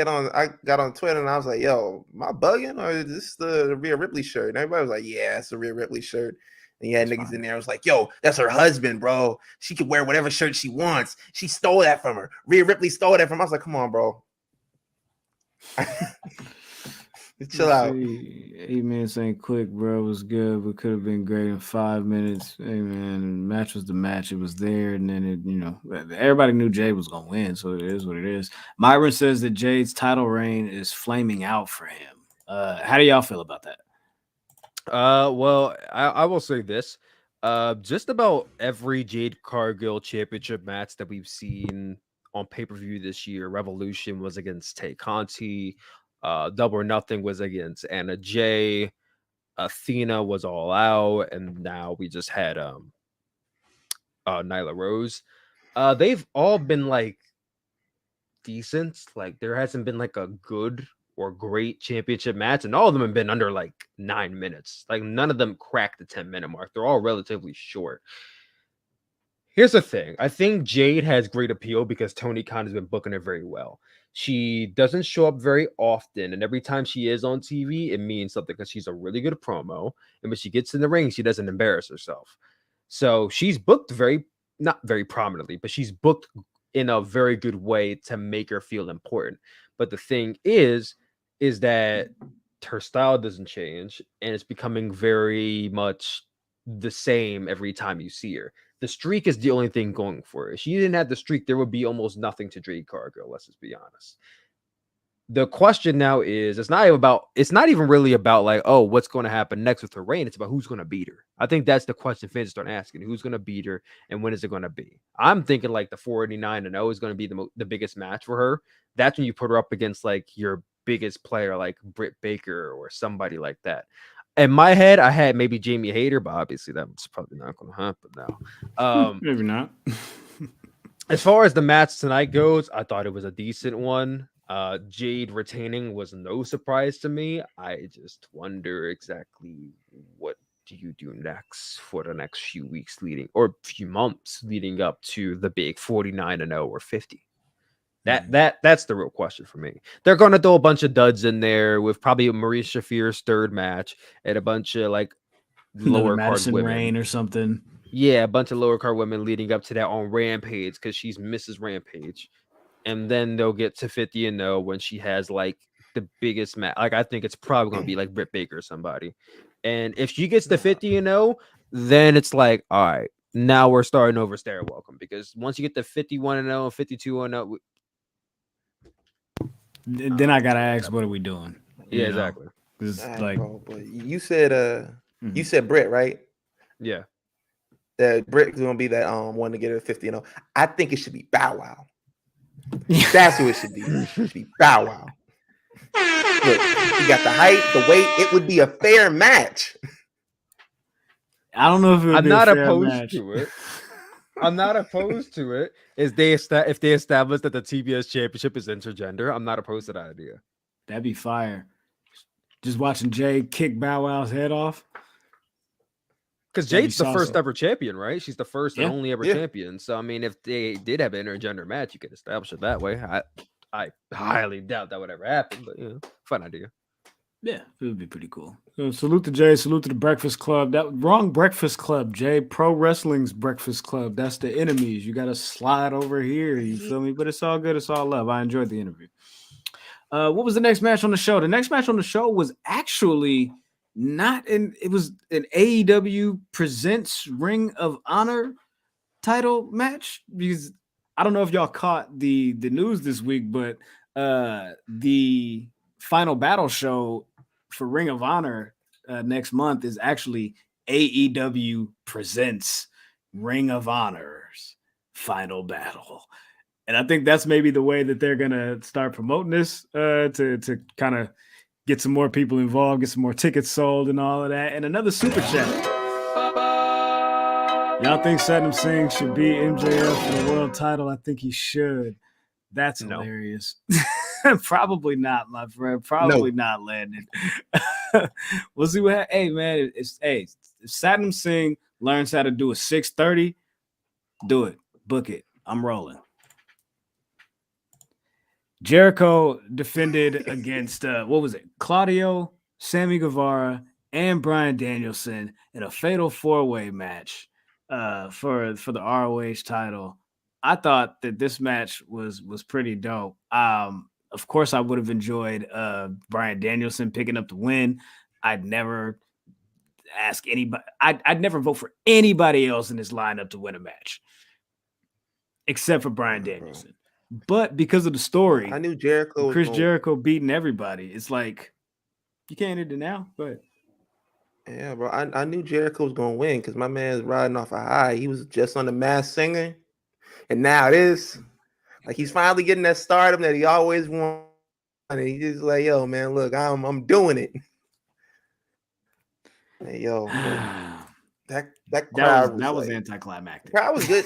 B: got on Twitter and I was like, yo, am I bugging or is this the Rhea Ripley shirt? And everybody was like, yeah, it's the Rhea Ripley shirt. And you had niggas in there. I was like, yo, that's her husband, bro. She can wear whatever shirt she wants. She stole that from her. Rhea Ripley stole that from her. I was like, come on, bro. Chill out.
A: Amen saying quick, bro. It was good, but could have been great in 5 minutes. Hey, man, the match was the match. It was there, and then everybody knew Jade was gonna win, so it is what it is. Myron says that Jade's title reign is flaming out for him. How do y'all feel about that?
D: Well, I will say this. Just about every Jade Cargill championship match that we've seen on pay-per-view this year, Revolution was against Tay Conti. Double or Nothing was against Anna Jay. Athena was All Out, and now we just had Nyla Rose. They've all been like decent. Like there hasn't been like a good or great championship match, and all of them have been under like 9 minutes. Like none of them cracked the 10-minute mark. They're all relatively short. Here's the thing. I think Jade has great appeal because Tony Khan has been booking her very well. She doesn't show up very often, and every time she is on TV, it means something because she's a really good promo. And when she gets in the ring, she doesn't embarrass herself. So she's booked not very prominently, but she's booked in a very good way to make her feel important. But the thing is that her style doesn't change, and it's becoming very much the same every time you see her. The streak is the only thing going for her. If she didn't have the streak, there would be almost nothing to Jade Cargill, let's just be honest. The question now is, it's not even really about like, oh, what's going to happen next with her reign. It's about who's going to beat her. I think that's the question fans start asking. Who's going to beat her and when is it going to be? I'm thinking like the 489-0 is going to be the biggest match for her. That's when you put her up against like your biggest player like Britt Baker or somebody like that. In my head, I had maybe Jamie Hayter, but obviously that's probably not going to happen now.
A: Maybe not.
D: As far as the match tonight goes, I thought it was a decent one. Jade retaining was no surprise to me. I just wonder exactly what do you do next for the next few weeks few months leading up to the big 49-0 or 50. That's the real question for me. They're gonna throw a bunch of duds in there with probably Marie Shafir's third match and a bunch of like lower card
A: Madison
D: women
A: Rain or something.
D: Yeah, a bunch of lower card women leading up to that on Rampage because she's Mrs. Rampage, and then they'll get to 50-0 when she has like the biggest match. Like I think it's probably gonna be like Britt Baker or somebody, and if she gets to 50-0, then it's like all right, now we're starting over stair welcome because once you get to 51-0 and 52-0.
A: Then I gotta ask, what are we doing?
D: Yeah, exactly.
B: Like, bro, but you said you said Britt, right?
D: Yeah.
B: That Britt is gonna be that one to get her 50-0. I think it should be Bow Wow. That's who it should be. It should be Bow Wow. Look, you got the height, the weight. It would be a fair match.
A: I don't know if it would
D: I'm
A: be
D: not
A: a fair
D: opposed
A: match.
D: to it. I'm not opposed to it. If they establish that the TBS championship is intergender, I'm not opposed to that idea.
A: That'd be fire. Just watching Jade kick Bow Wow's head off.
D: Because Jade's the first ever champion, right? She's the first and only ever champion. So I mean, if they did have an intergender match, you could establish it that way. I highly doubt that would ever happen, but fun idea.
A: Yeah, it would be pretty cool. So salute to Jay, salute to the Breakfast Club. That wrong Breakfast Club, Jay. Pro Wrestling's Breakfast Club. That's the enemies. You got to slide over here. You feel me? But it's all good. It's all love. I enjoyed the interview. What was the next match on the show? The next match on the show was actually it was an AEW Presents Ring of Honor title match. Because I don't know if y'all caught the news this week, but the final battle show for Ring of Honor next month is actually AEW Presents Ring of Honor's Final Battle. And I think that's maybe the way that they're going to start promoting this to kind of get some more people involved, get some more tickets sold and all of that. And another super chat. Y'all think Satnam Singh should be MJF for the world title? I think he should. That's hilarious. Probably not, my friend. Probably not, Landon. We'll see what. Hey, man. If Satnam Singh learns how to do a 630, do it. Book it. I'm rolling. Jericho defended against Claudio, Sammy Guevara, and Bryan Danielson in a fatal 4-way match for the ROH title. I thought that this match was pretty dope. Of course, I would have enjoyed Bryan Danielson picking up the win. I'd never ask anybody. I'd never vote for anybody else in this lineup to win a match, except for Bryan Danielson. But because of the story,
B: I knew Jericho.
A: Chris Jericho beating everybody. It's like you can't end it now. But
B: yeah, bro, I knew Jericho was gonna win because my man's riding off a high. He was just on the Masked Singer, and now it is like he's finally getting that stardom that he always wanted. And he's just like, yo, man, look, I'm doing it. Hey, yo, that crowd
A: was anticlimactic.
B: Crowd was good.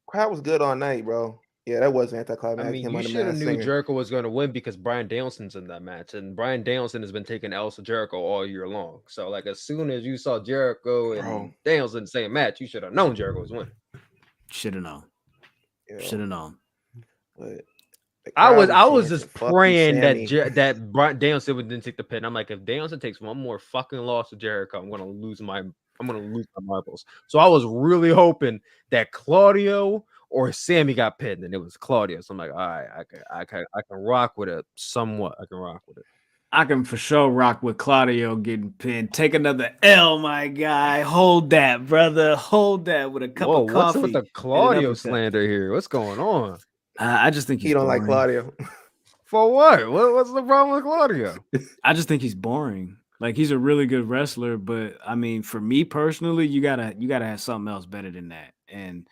B: Crowd was good all night, bro. Yeah, that was anticlimactic.
D: I mean, you should have knew Jericho was going to win because Bryan Danielson's in that match, and Bryan Danielson has been taking L's to Jericho all year long. So, like, as soon as you saw Jericho and Danielson in the same match, you should have known Jericho was winning.
A: Should have known. Should have known.
B: But
D: I was just praying that Bryan Danielson didn't take the pin. I'm like, if Danielson takes one more fucking loss to Jericho, I'm gonna lose my marbles. So I was really hoping that Claudio or Sammy got pinned, and it was Claudio. So I'm like, all right, I can rock with it somewhat. I can rock with it.
A: I can for sure rock with Claudio getting pinned. Take another L, my guy. Hold that, brother. Hold that with a cup of coffee.
D: What's with the Claudio slander here? What's going on?
A: I just think
B: he don't like Claudio.
D: For what? What's the problem with Claudio?
A: I just think he's boring. Like, he's a really good wrestler, but I mean, for me personally, you gotta have something else better than that. And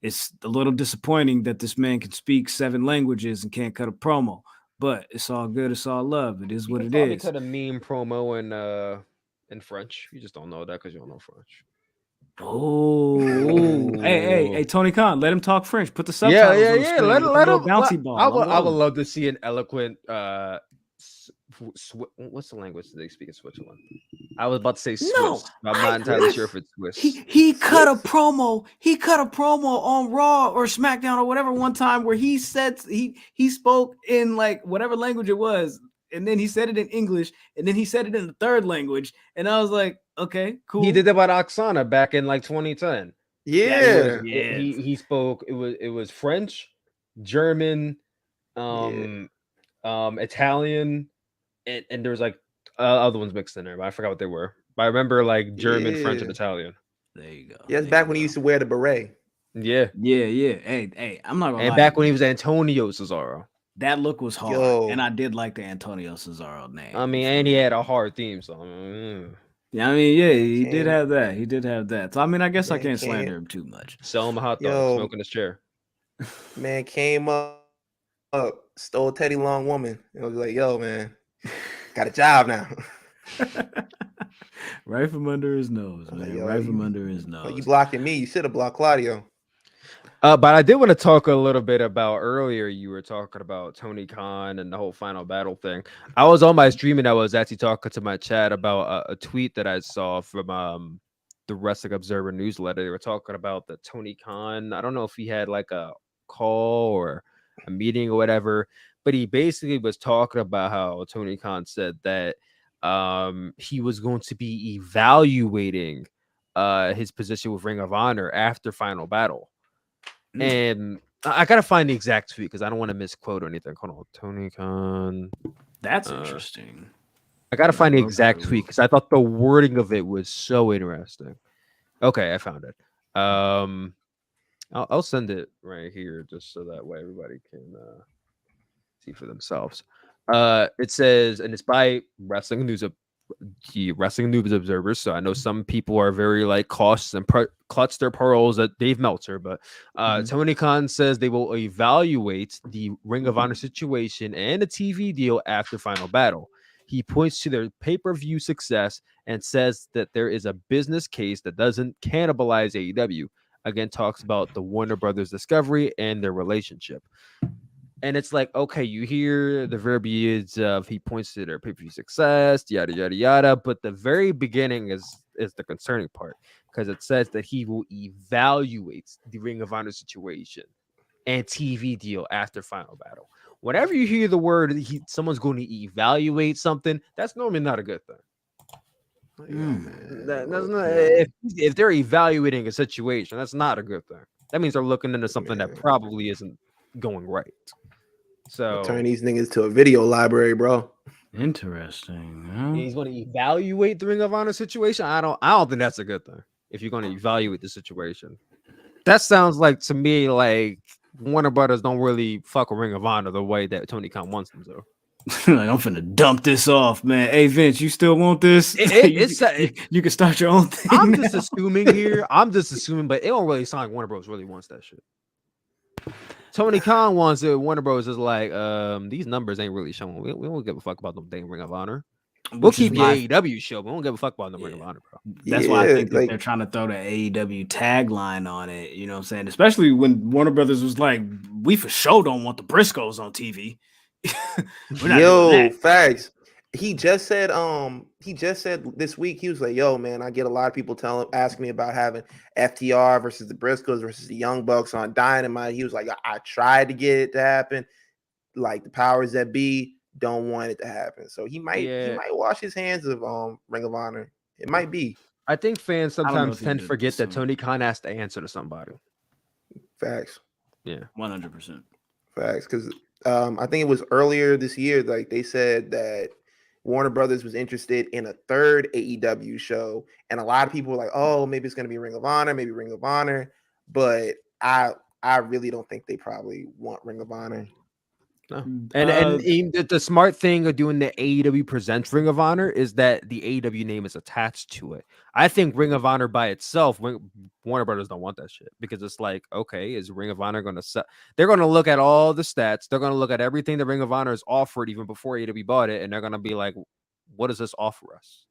A: it's a little disappointing that this man can speak 7 languages and can't cut a promo. But it's all good. It's all love. It is what it is.
D: He cut a meme promo in French. You just don't know that because you don't know French.
A: Oh, hey, Tony Khan, let him talk French. Put the subtitles on the screen. Let him bouncy ball.
D: I would love to see an eloquent what's the language that they speak in Switzerland? I was about to say Swiss.
A: No,
D: I'm not entirely sure if it's Swiss.
A: He cut a promo. He cut a promo on Raw or SmackDown or whatever one time where he said he spoke in like whatever language it was, and then he said it in English, and then he said it in the third language, and I was like, okay, cool.
D: He did that about Oksana back in like 2010.
B: Yeah.
D: He spoke. It was French, German, Italian, and there was like other ones mixed in there, but I forgot what they were. But I remember like German, French, and Italian.
A: There you go.
B: Yeah, it's back when he used to wear the beret.
D: Yeah.
A: Hey, I'm not gonna lie.
D: And back when he was Antonio Cesaro.
A: That look was hard, and I did like the Antonio Cesaro name.
D: I mean, and he had a hard theme song.
A: Yeah, I mean, yeah, he did have that. He did have that. So I mean, I guess I can't slander him too much.
D: Sell him a hot dog, smoking his chair.
B: Man came up, stole Teddy Long woman. It was like, yo, man, got a job now.
A: Right from under his nose, man. Like, yo, right from under his nose.
B: Like, you blocking me. You should have blocked Claudio.
D: But I did want to talk a little bit about earlier. You were talking about Tony Khan and the whole final battle thing. I was on my stream and I was actually talking to my chat about a tweet that I saw from the Wrestling Observer newsletter. They were talking about the Tony Khan. I don't know if he had like a call or a meeting or whatever, but he basically was talking about how Tony Khan said that he was going to be evaluating his position with Ring of Honor after Final Battle. And I gotta find the exact tweet because I don't want to misquote or anything. Hold on, Tony Khan.
A: That's interesting.
D: I gotta find the exact tweet because I thought the wording of it was so interesting. Okay, I found it. I'll send it right here just so that way everybody can see for themselves. It says, and it's by Wrestling News Observers. So I know some people are very like cautious and clutch their pearls at Dave Meltzer, but Tony Khan says they will evaluate the Ring of Honor situation and a TV deal after Final Battle. He points to their pay-per-view success and says that there is a business case that doesn't cannibalize AEW. Again, talks about the Warner Brothers discovery and their relationship. And it's like, okay, you hear the verbiage of he points to their pay-per-view success, yada, yada, yada. But the very beginning is the concerning part because it says that he will evaluate the Ring of Honor situation and TV deal after Final Battle. Whenever you hear the word someone's going to evaluate something, that's normally not a good thing. That's not, if they're evaluating a situation, that's not a good thing. That means they're looking into something that probably isn't going right. So
B: turn these niggas to a video library, bro.
A: Interesting. Huh?
D: He's going to evaluate the Ring of Honor situation. I don't think that's a good thing. If you're going to evaluate the situation, that sounds like to me like Warner Brothers don't really fuck with Ring of Honor the way that Tony Khan wants them to.
A: Like, I'm finna dump this off, man. Hey Vince, you still want this? You can start your own thing.
D: I'm just assuming here. But it don't really sound like Warner Bros. Really wants that shit. Tony Khan wants it. Warner Bros. Is like, these numbers ain't really showing. We don't give a fuck about them dang Ring of Honor. We'll keep the AEW show, but we don't give a fuck about the Ring of Honor, bro.
A: That's why I think that they're trying to throw the AEW tagline on it. You know what I'm saying? Especially when Warner Brothers was like, we for sure don't want the Briscoes on TV.
B: Yo, facts. He just said this week, he was like, yo, man, I get a lot of people asking me about having FTR versus the Briscoes versus the Young Bucks on Dynamite. He was like, I tried to get it to happen. Like the powers that be don't want it to happen. So he might wash his hands of Ring of Honor. It might be.
D: I think fans sometimes tend to forget that Tony Khan has to answer to somebody.
B: Facts.
D: Yeah.
A: 100%.
B: Facts. Because I think it was earlier this year, like they said that Warner Brothers was interested in a third AEW show, and a lot of people were like, "Oh, maybe it's going to be Ring of Honor." But I really don't think they probably want Ring of Honor.
D: No. And the smart thing of doing the AEW presents Ring of Honor is that the AEW name is attached to it. I think Ring of Honor by itself, Warner Brothers don't want that shit because it's like, okay, is Ring of Honor going to sell? They're going to look at all the stats. They're going to look at everything that Ring of Honor has offered even before AEW bought it, and they're going to be like, what does this offer us?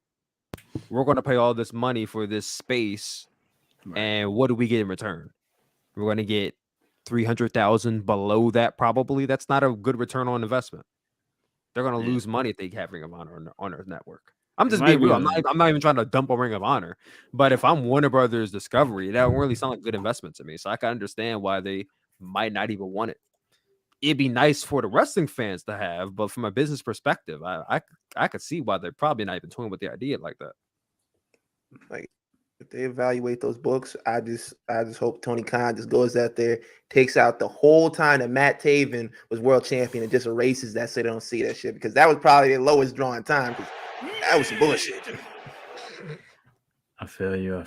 D: We're going to pay all this money for this space, and what do we get in return? We're going to get 300,000 below that, probably. That's not a good return on investment. They're gonna lose money if they have Ring of Honor on their network. I'm just
A: might
D: being
A: be
D: real.
A: a-
D: I'm not even trying to dump a Ring of Honor. But if I'm Warner Brothers Discovery, that don't really sound like a good investment to me. So I can understand why they might not even want it. It'd be nice for the wrestling fans to have, but from a business perspective, I could see why they're probably not even toying with the idea like that.
B: Like, if they evaluate those books, I just hope Tony Khan just goes out there, takes out the whole time that Matt Taven was world champion, and just erases that so they don't see that shit, because that was probably their lowest drawing time, because that was some bullshit.
A: I feel you.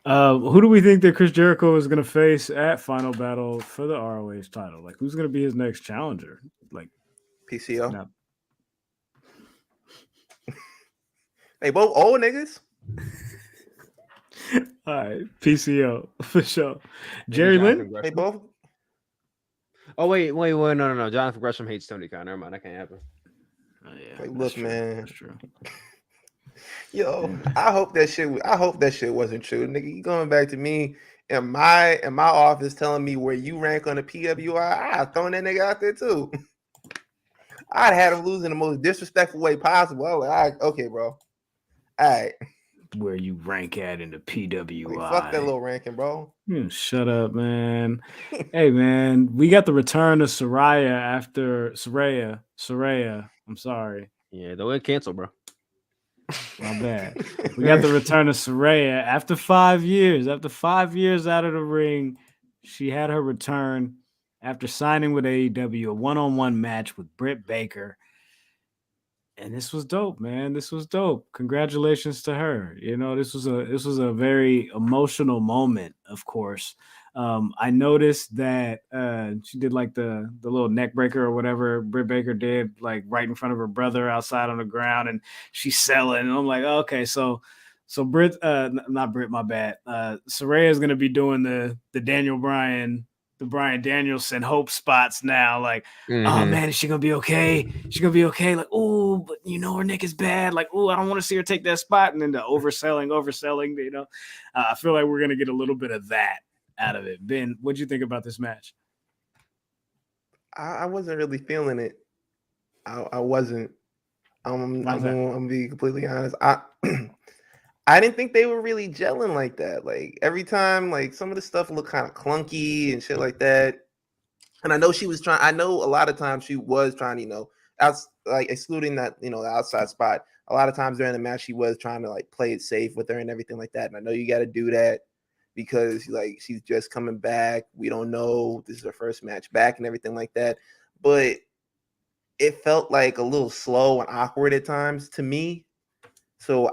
A: Who do we think that Chris Jericho is going to face at Final Battle for the ROH title? Like, who's going to be his next challenger? Like,
B: PCO.
A: not...
B: They both old niggas.
A: All right, PCO for sure. Jerry Lynn.
B: They both.
D: Oh wait, no. Jonathan Gresham hates Tony Khan. Never mind, that can't happen.
A: Oh, yeah,
B: Like, look,
A: true.
B: man.
A: That's true.
B: Yo, I hope that shit wasn't true, nigga. You going back to me in my office telling me where you rank on the PWI? I'd thrown that nigga out there too. I'd had him lose in the most disrespectful way possible. I was like, all right, okay, bro. All right.
A: Where you rank at in the PWI?
B: Like, fuck that little ranking, bro.
A: Shut up, man. Hey, man, we got the return of Saraya after Saraya. I'm sorry.
D: Yeah, they'll get canceled, bro.
A: My bad. We got the return of Saraya after 5 years. After 5 years out of the ring, she had her return after signing with AEW, a one-on-one match with Britt Baker. And this was dope, man. This was dope. Congratulations to her. You know, this was a very emotional moment, of course. I noticed that she did like the little neck breaker or whatever Britt Baker did, like right in front of her brother outside on the ground, and she's selling. And I'm like, okay, so Britt, not Britt, my bad. Saraya is gonna be doing the Bryan Danielson hope spots now. Like, oh man, is she gonna be okay? She gonna be okay? Like, oh, but you know her neck is bad. Like, oh, I don't want to see her take that spot. And then the overselling. You know, I feel like we're gonna get a little bit of that out of it. Ben, what'd you think about this match?
B: I wasn't really feeling it. I wasn't. I'm gonna be completely honest. I didn't think they were really gelling like that. Like, every time, like, some of the stuff looked kind of clunky and shit like that. And I know I know a lot of times she was trying, you know, like excluding that, you know, the outside spot. A lot of times during the match, she was trying to like play it safe with her and everything like that. And I know you got to do that because like she's just coming back. We don't know. This is her first match back and everything like that. But it felt like a little slow and awkward at times to me. So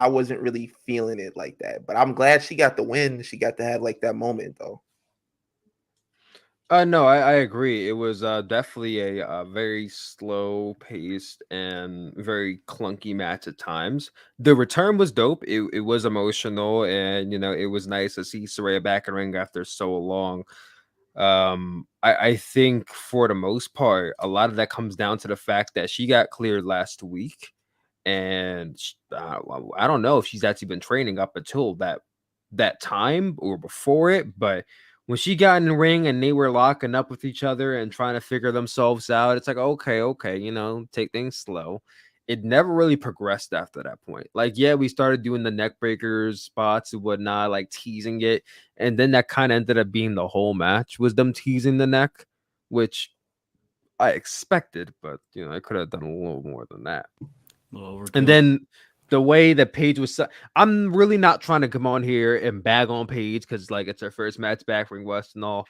B: I wasn't really feeling it like that, but I'm glad she got the win. She got to have like that moment though.
D: No, I agree. It was definitely a very slow paced and very clunky match at times. The return was dope. It was emotional, and you know, it was nice to see Saraya back in the ring after so long. I think for the most part, a lot of that comes down to the fact that she got cleared last week. And I don't know if she's actually been training up until that time or before it, but when she got in the ring and they were locking up with each other and trying to figure themselves out, it's like, okay, you know, take things slow. It never really progressed after that point. Like, yeah, we started doing the neck breakers, spots and whatnot, like teasing it. And then that kind of ended up being the whole match was them teasing the neck, which I expected, but, you know, I could have done a little more than that. And then the way that Paige was, I'm really not trying to come on here and bag on Paige because like it's her first match back Ring West and all,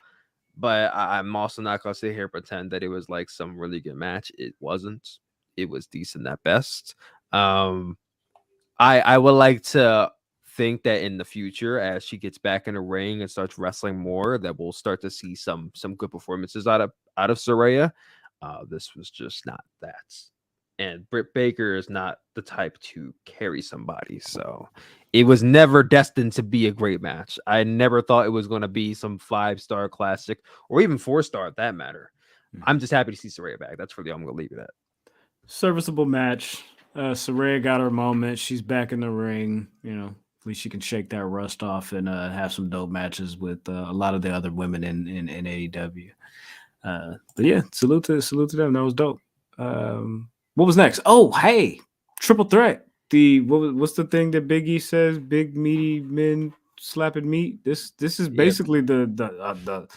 D: but I'm also not gonna sit here and pretend that it was like some really good match. It wasn't. It was decent at best. I would like to think that in the future, as she gets back in the ring and starts wrestling more, that we'll start to see some good performances out of Saraya. This was just not that. And Britt Baker is not the type to carry somebody. So it was never destined to be a great match. I never thought it was going to be some 5-star classic or even 4-star at that matter. I'm just happy to see Saraya back. That's really all I'm going to leave it at.
A: Serviceable match. Saraya got her moment. She's back in the ring. You know, at least she can shake that rust off and have some dope matches with a lot of the other women in AEW. But yeah, salute to them. That was dope. What was next? Oh, hey, triple threat. What's the thing that Big E says? Big meaty men slapping meat. This is basically the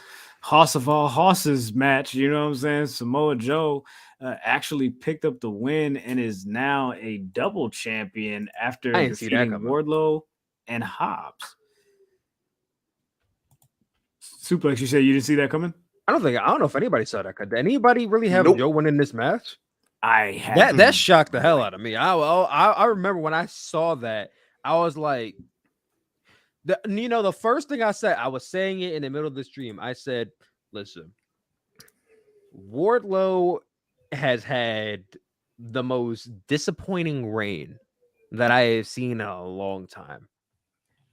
A: horse of all horses match. You know what I'm saying? Samoa Joe actually picked up the win and is now a double champion after
D: I didn't see that
A: defeating
D: coming.
A: Wardlow and Hobbs. Suplex, you said you didn't see that coming?
D: I don't know if anybody saw that. Did anybody really have
B: Nope.
D: Joe winning this match?
A: I had
D: That shocked the hell out of me. I remember when I saw that, I was like, the first thing I said, I was saying it in the middle of the stream. I said, listen, Wardlow has had the most disappointing reign that I have seen in a long time.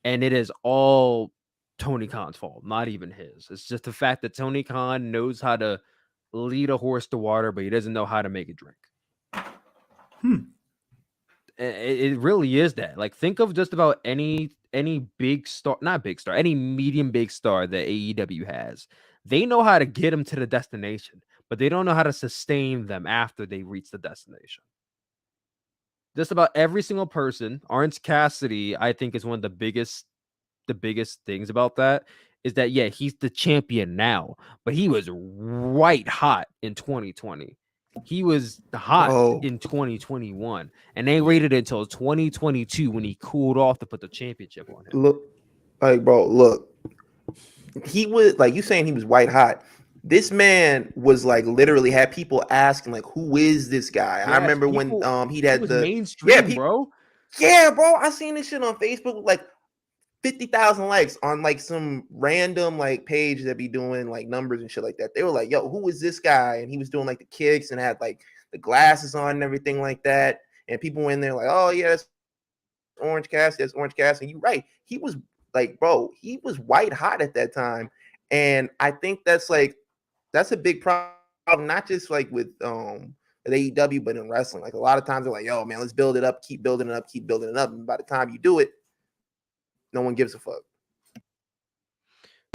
D: And it is all Tony Khan's fault, not even his. It's just the fact that Tony Khan knows how to lead a horse to water, but he doesn't know how to make it drink. It really is that. Like, think of just about any big star, not big star, any medium big star that AEW has. They know how to get them to the destination, but they don't know how to sustain them after they reach the destination. Just about every single person. Orange Cassidy, I think, is one of the biggest things about that is that, yeah, he's the champion now, but he was white hot in 2020. He was hot in 2021, and they waited until 2022 when he cooled off to put the championship on him.
B: Look, he was like, you saying he was white hot. This man was like literally had people asking like, who is this guy?
D: Yes,
B: I remember when he had the
D: mainstream, bro.
B: Yeah, bro. I seen this shit on Facebook with like 50,000 likes on like some random like page that be doing like numbers and shit like that. They were like, yo, who is this guy? And he was doing like the kicks and had like the glasses on and everything like that. And people were in there like, oh yeah, that's Orange Cassidy, that's Orange Cassidy. And you're right. He was like, bro, he was white hot at that time. And I think that's a big problem, not just like with AEW, but in wrestling. Like a lot of times they're like, yo, man, let's build it up, keep building it up, keep building it up. And by the time you do it, no one gives a fuck.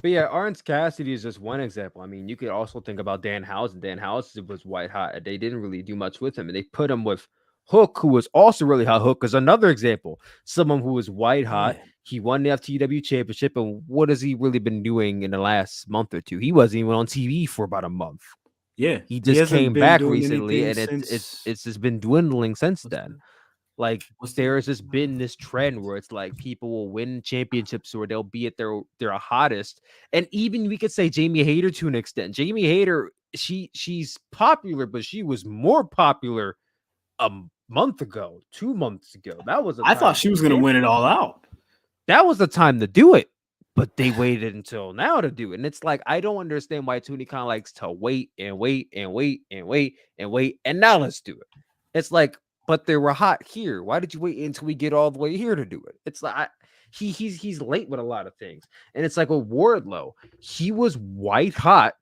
D: But yeah, Orange Cassidy is just one example. I mean, you could also think about Danhausen. Danhausen was white hot. They didn't really do much with him, and they put him with Hook, who was also really hot. Hook is another example. Someone who was white hot. Yeah. He won the FTW championship, and what has he really been doing in the last month or two? He wasn't even on TV for about a month.
A: Yeah,
D: he just came back recently, and it's just been dwindling since then. Like, there's just been this trend where it's like people will win championships or they'll be at their hottest. And even we could say Jamie Hayter to an extent. Jamie Hayter, she's popular, but she was more popular a month ago, 2 months ago. That was
A: I thought she was going to win it all out.
D: That was the time to do it, but they waited until now to do it. And it's like, I don't understand why Tony Khan likes to wait and wait and wait and wait and wait. And now let's do it. It's like, but they were hot here. Why did you wait until we get all the way here to do it? It's like he's late with a lot of things. And it's like with Wardlow, he was white hot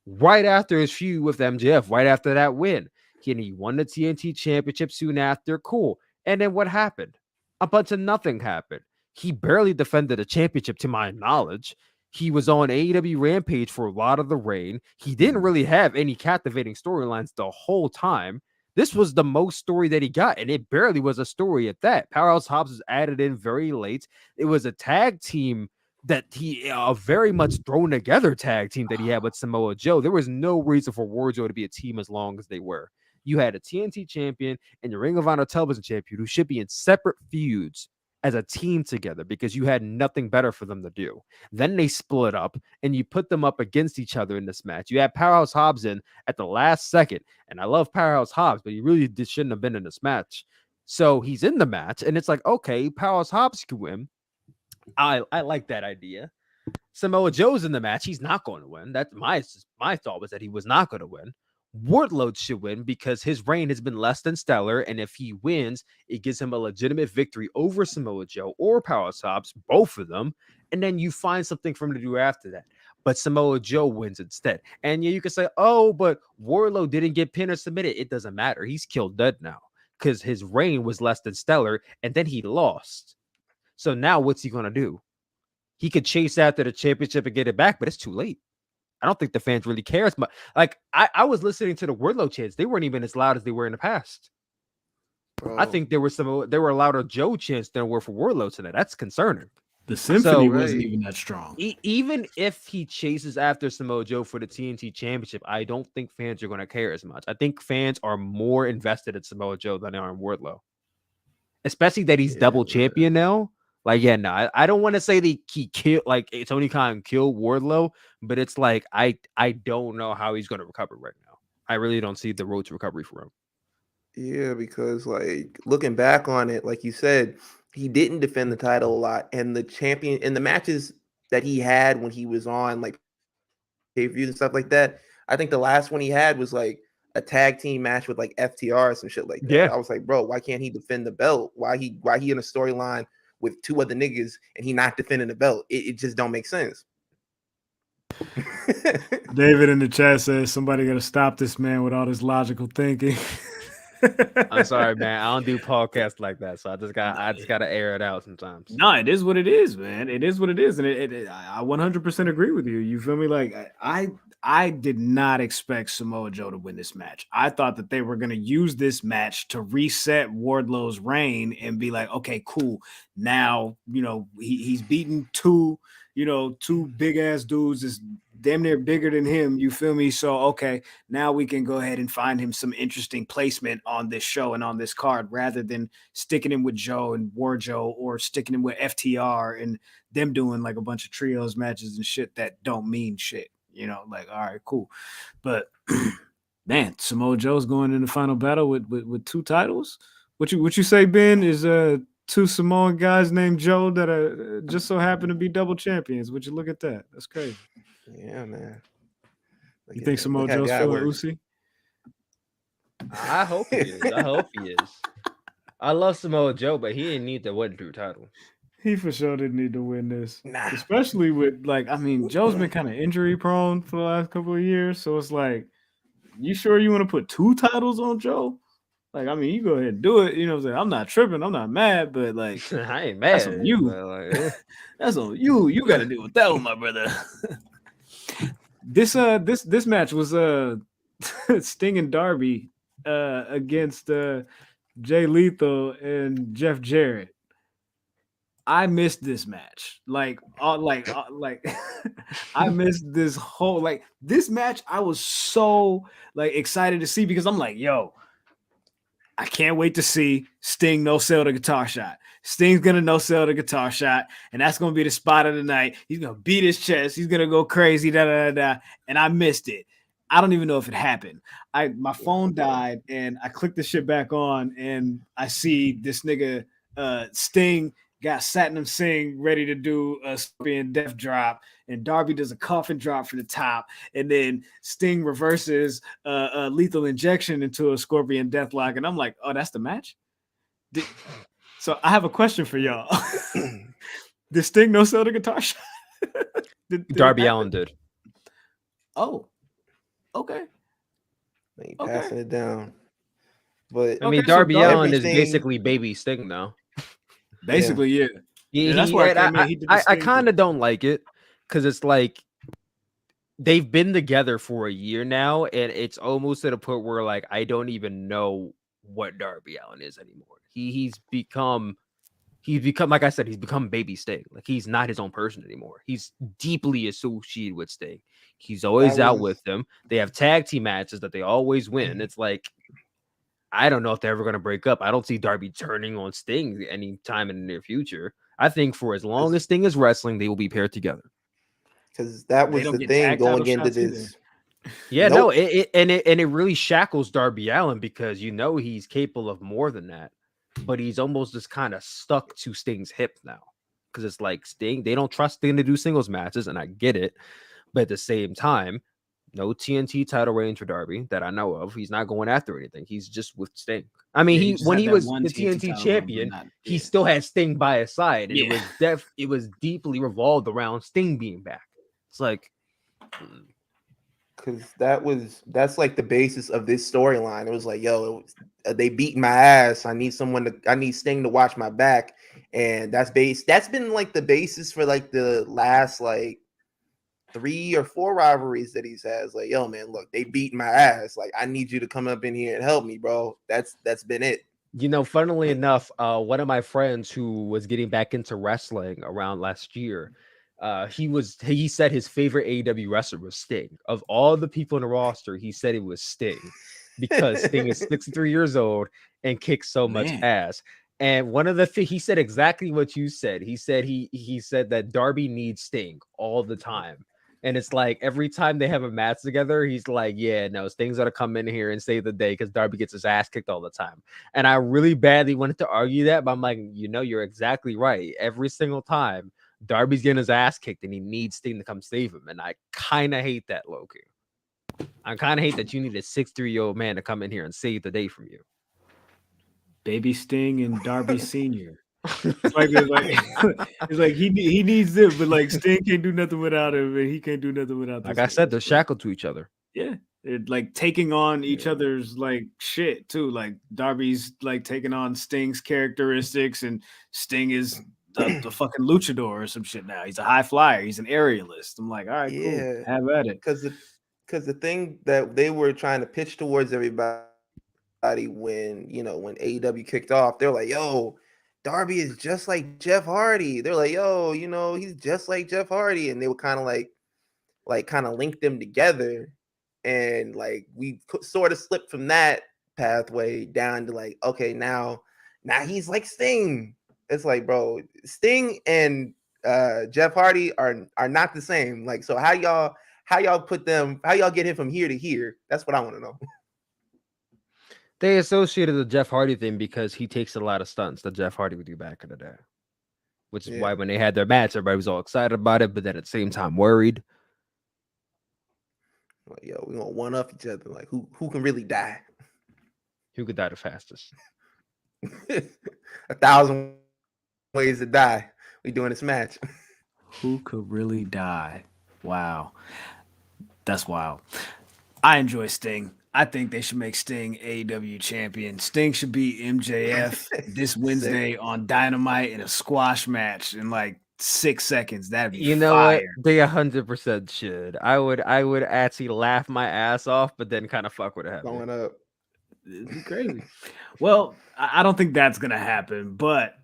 D: right after his feud with MJF, right after that win. He won the TNT championship soon after. Cool. And then what happened? A bunch of nothing happened. He barely defended a championship to my knowledge. He was on AEW Rampage for a lot of the reign. He didn't really have any captivating storylines the whole time. This was the most story that he got, and it barely was a story at that. Powerhouse Hobbs was added in very late. It was a tag team that a very much thrown together tag team that he had with Samoa Joe. There was no reason for Wardlow to be a team as long as they were. You had a TNT champion and the Ring of Honor television champion who should be in separate feuds as a team together because you had nothing better for them to do. Then they split up and you put them up against each other in this match. You had Powerhouse Hobbs in at the last second. And I love Powerhouse Hobbs, but he really shouldn't have been in this match. So he's in the match and it's like, okay, Powerhouse Hobbs can win. I like that idea. Samoa Joe's in the match. He's not going to win. That's my thought was that he was not going to win. Wardlow should win because his reign has been less than stellar, and if he wins, it gives him a legitimate victory over Samoa Joe or Powerhouse Hobbs, both of them, and then you find something for him to do after that. But Samoa Joe wins instead. And yeah, you can say, oh, but Wardlow didn't get pinned or submitted. It doesn't matter. He's killed dead now because his reign was less than stellar, and then he lost. So now what's he going to do? He could chase after the championship and get it back, but it's too late. I don't think the fans really care as much. Like I was listening to the Wardlow chants. They weren't even as loud as they were in the past.
B: Bro.
D: I think there were louder Joe chants than were for Wardlow tonight. That's concerning.
A: The symphony
B: right.
A: wasn't even that strong.
D: Even if he chases after Samoa Joe for the TNT Championship, I don't think fans are going to care as much. I think fans are more invested in Samoa Joe than they are in Wardlow, especially that he's double champion now. Like, yeah, no, I don't want to say that he killed, like Tony Khan killed Wardlow, but it's like I don't know how he's going to recover right now. I really don't see the road to recovery for him.
B: Yeah, because like looking back on it, like you said, he didn't defend the title a lot, and the champion in the matches that he had when he was on like pay-per-views and stuff like that, I think the last one he had was like a tag team match with like FTR or some shit like that.
D: Yeah.
B: I was like, bro, why can't he defend the belt? Why he in a storyline with two other niggas and he not defending the belt? It just don't make sense.
A: David in the chat says somebody got to stop this man with all this logical thinking.
D: I'm sorry, man. I don't do podcasts like that, so I just got to air it out sometimes.
A: No, it is what it is, man. It is what it is, and I 100% agree with you. You feel me? Like I did not expect Samoa Joe to win this match. I thought that they were going to use this match to reset Wardlow's reign and be like, okay, cool. Now, he's beaten two big ass dudes is damn near bigger than him. You feel me? So, okay, now we can go ahead and find him some interesting placement on this show and on this card rather than sticking him with Joe and War Joe or sticking him with FTR and them doing like a bunch of trios matches and shit that don't mean shit. Like, all right, cool. But man, Samoa Joe's going in the final battle with two titles. What you say, Ben, is two Samoan guys named Joe that are just so happen to be double champions. Would you look at that? That's crazy.
B: Yeah, man.
A: You think Samoa Joe's feeling Uzi?
D: I hope he is. I love Samoa Joe, but he didn't need to win 2 titles.
A: He for sure didn't need to win this.
B: Nah.
A: Especially with Joe's been kind of injury prone for the last couple of years. So it's like, you sure you want to put 2 titles on Joe? Like, you go ahead and do it. You know what I'm saying? I'm not tripping. I'm not mad, but like,
D: I ain't mad.
A: That's on you. That's on you. You got to deal with that one, my brother. This match was Sting and Darby against Jay Lethal and Jeff Jarrett. I missed this match. I missed this whole this match. I was so excited to see because I'm like, yo, I can't wait to see Sting no sell the guitar shot. Sting's gonna no sell the guitar shot, and that's gonna be the spot of the night. He's gonna beat his chest. He's gonna go crazy, and I missed it. I don't even know if it happened. My phone died, and I clicked the shit back on, and I see this nigga Sting got Satnam Singh ready to do a Scorpion Death Drop, and Darby does a coffin drop from the top, and then Sting reverses a lethal injection into a Scorpion Deathlock, and I'm like, oh, that's the match? So I have a question for y'all. Did Sting no sell the guitar shot? did
D: Darby Allin did.
A: Oh, okay.
B: They passing it down. But
D: Darby Allin is basically baby Sting now.
A: Basically, yeah. That's why
D: I kind of don't like it because it's like they've been together for a year now, and it's almost at a point where I don't even know what Darby Allin is anymore. He's become like I said, he's become baby Sting. Like he's not his own person anymore. He's deeply associated with Sting. He's always out with them. They have tag team matches that they always win. It's like, I don't know if they're ever going to break up. I don't see Darby turning on Sting anytime in the near future. I think for as long as Sting is wrestling, they will be paired together.
B: Because that was the thing going into this.
D: Yeah, no, it really shackles Darby Allin because he's capable of more than that, but he's almost just kind of stuck to Sting's hip now because it's like Sting, they don't trust Sting to do singles matches, and I get it, but at the same time, no TNT title reign for Darby that I know of. He's not going after anything. He's just with Sting. When he was the TNT champion, he still had Sting by his side, and it was deeply revolved around Sting being back. It's like.
B: Because that's like the basis of this storyline. It was like, yo, they beat my ass. I need Sting to watch my back, and that's been like the basis for like the last 3 or 4 rivalries that he's had. Like, yo, man, look, they beat my ass. Like, I need you to come up in here and help me, bro. That's been it.
D: You know, funnily enough, one of my friends who was getting back into wrestling around last year, he said his favorite AEW wrestler was Sting. Of all the people in the roster, he said it was Sting because Sting is 63 years old and kicks so much ass. And one of the things he said exactly what you said. He said he said that Darby needs Sting all the time. And it's like every time they have a match together, he's like, yeah, no, Sting's gonna come in here and save the day because Darby gets his ass kicked all the time. And I really badly wanted to argue that, but I'm like, you know, you're exactly right. Every single time Darby's getting his ass kicked and he needs Sting to come save him. And I kind of hate that, Loki. I kind of hate that you need a 63-year-old man to come in here and save the day from you.
A: Baby Sting and Darby Senior. It's like he needs it, but like Sting can't do nothing without him, and he can't do nothing without.
D: Like I said, they're shackled to each other.
A: Yeah, they're like taking on each other's like shit too. Like Darby's like taking on Sting's characteristics, and Sting is the fucking luchador or some shit now. He's a high flyer. He's an aerialist. I'm like, all right, cool, have at it.
B: Because the thing that they were trying to pitch towards everybody when AEW kicked off, they're like, yo, Darby is just like Jeff Hardy. They're like, yo, he's just like Jeff Hardy. And they would kind of like link them together. And like, we sort of slipped from that pathway down to like, okay, now he's like Sting. It's like, bro, Sting and Jeff Hardy are not the same. Like, so how y'all get him from here to here? That's what I want to know.
D: They associated the Jeff Hardy thing because he takes a lot of stunts that Jeff Hardy would do back in the day. Which is why when they had their match, everybody was all excited about it, but then at the same time worried.
B: Like, yo, we gonna one up each other. Like, who can really die?
D: Who could die the fastest?
B: 1,000 ways to die. We doing this match.
A: Who could really die? Wow. That's wild. I enjoy Sting. I think they should make Sting AEW champion. Sting should beat MJF this Wednesday on Dynamite in a squash match in like 6 seconds. That'd be fire.
D: What? They 100% should. I would actually laugh my ass off, but then kind of fuck with it.
B: Going up.
A: It'd be crazy. Well, I don't think that's gonna happen, but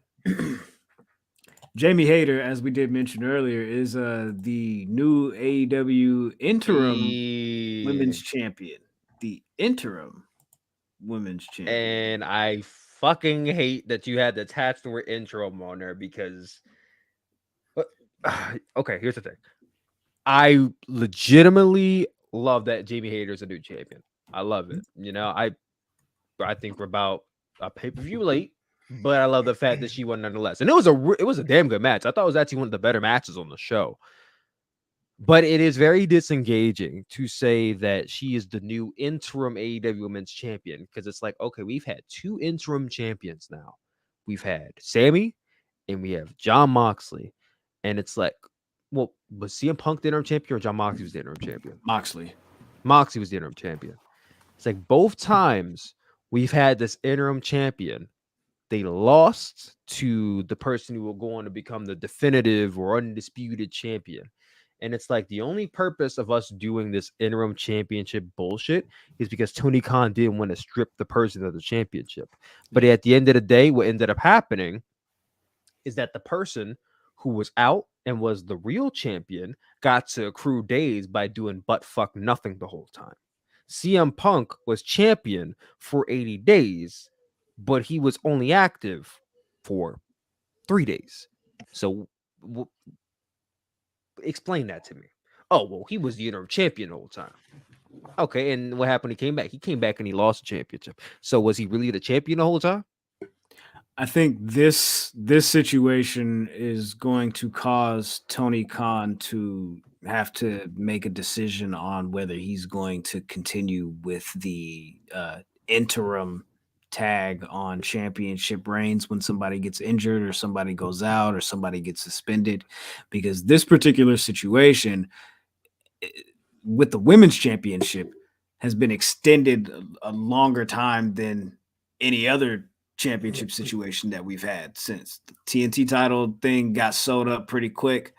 A: Jamie Hayter, as we did mention earlier, is the new AEW interim women's champion. The interim women's champion.
D: And I fucking hate that you had to attach the word interim on there because okay, here's the thing. I legitimately love that Jamie Hayter is a new champion. I love it. I think we're about a pay-per-view late, but I love the fact that she won nonetheless. And it was a damn good match. I thought it was actually one of the better matches on the show. But it is very disengaging to say that she is the new interim AEW Women's Champion because it's like, okay, we've had 2 interim champions now. We've had Sammy and we have Jon Moxley. And it's like, well, was CM Punk the interim champion or Jon Moxley was the interim champion?
A: Moxley
D: was the interim champion. It's like both times we've had this interim champion. They lost to the person who will go on to become the definitive or undisputed champion. And it's like the only purpose of us doing this interim championship bullshit is because Tony Khan didn't want to strip the person of the championship. But at the end of the day, what ended up happening is that the person who was out and was the real champion got to accrue days by doing butt fuck nothing the whole time. CM Punk was champion for 80 days, but he was only active for 3 days. So explain that to me. Oh, well, he was the interim champion the whole time. Okay, and what happened? He came back. He came back and he lost the championship. So was he really the champion the whole time?
A: I think this situation is going to cause Tony Khan to have to make a decision on whether he's going to continue with the interim tag on championship reigns when somebody gets injured or somebody goes out or somebody gets suspended, because this particular situation with the women's championship has been extended a longer time than any other championship situation that we've had since the TNT title thing got sewed up pretty quick.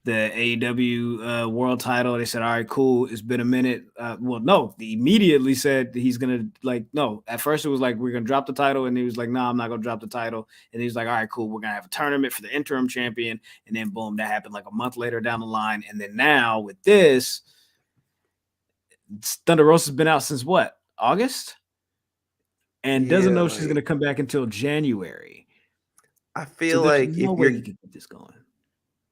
A: the AEW World title. They said, all right, cool. It's been a minute. Well, no, they immediately said he's going to no, at first it was like, we're going to drop the title. And he was like, no, I'm not going to drop the title. And he was like, all right, cool. We're going to have a tournament for the interim champion. And then boom, that happened like a month later down the line. And then now with this, Thunder Rosa's been out since what? August? And doesn't know she's going to come back until January.
B: I feel like
A: if you're you can keep this going.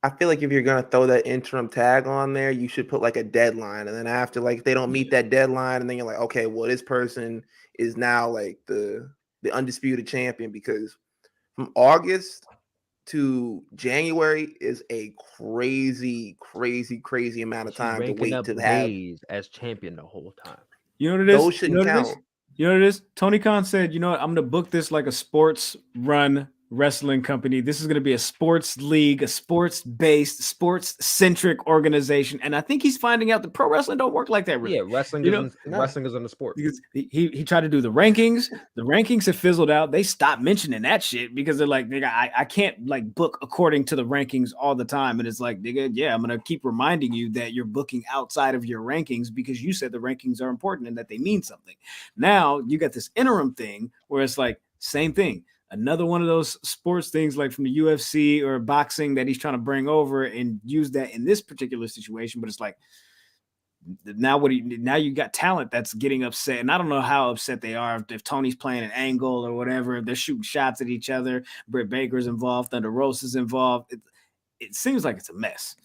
B: I feel like if you're gonna throw that interim tag on there, you should put like a deadline, and then after like if they don't meet that deadline, and then you're like, okay, well this person is now like the undisputed champion, because from August to January is a crazy amount of time to wait to have
D: as champion the whole time.
A: You know what it is?
B: Those shouldn't count.
A: You know what it is? Tony Khan said, you know what? I'm going to book this like a sports run wrestling company. This is going to be a sports league, a sports-based, sports-centric organization. And I think he's finding out that pro wrestling don't work like that, really.
D: Yeah, wrestling is in the sport.
A: Because he tried to do the rankings. The rankings have fizzled out. They stopped mentioning that shit because they're like, nigga, I can't like book according to the rankings all the time. And it's like, nigga, yeah, I'm going to keep reminding you that you're booking outside of your rankings because you said the rankings are important and that they mean something. Now you got this interim thing where it's like, same thing. Another one of those sports things like from the UFC or boxing that he's trying to bring over and use that in this particular situation. But it's like, now you got talent that's getting upset. And I don't know how upset they are if Tony's playing an angle or whatever, if they're shooting shots at each other. Britt Baker's involved, Thunder Rosa's involved. It seems like it's a mess.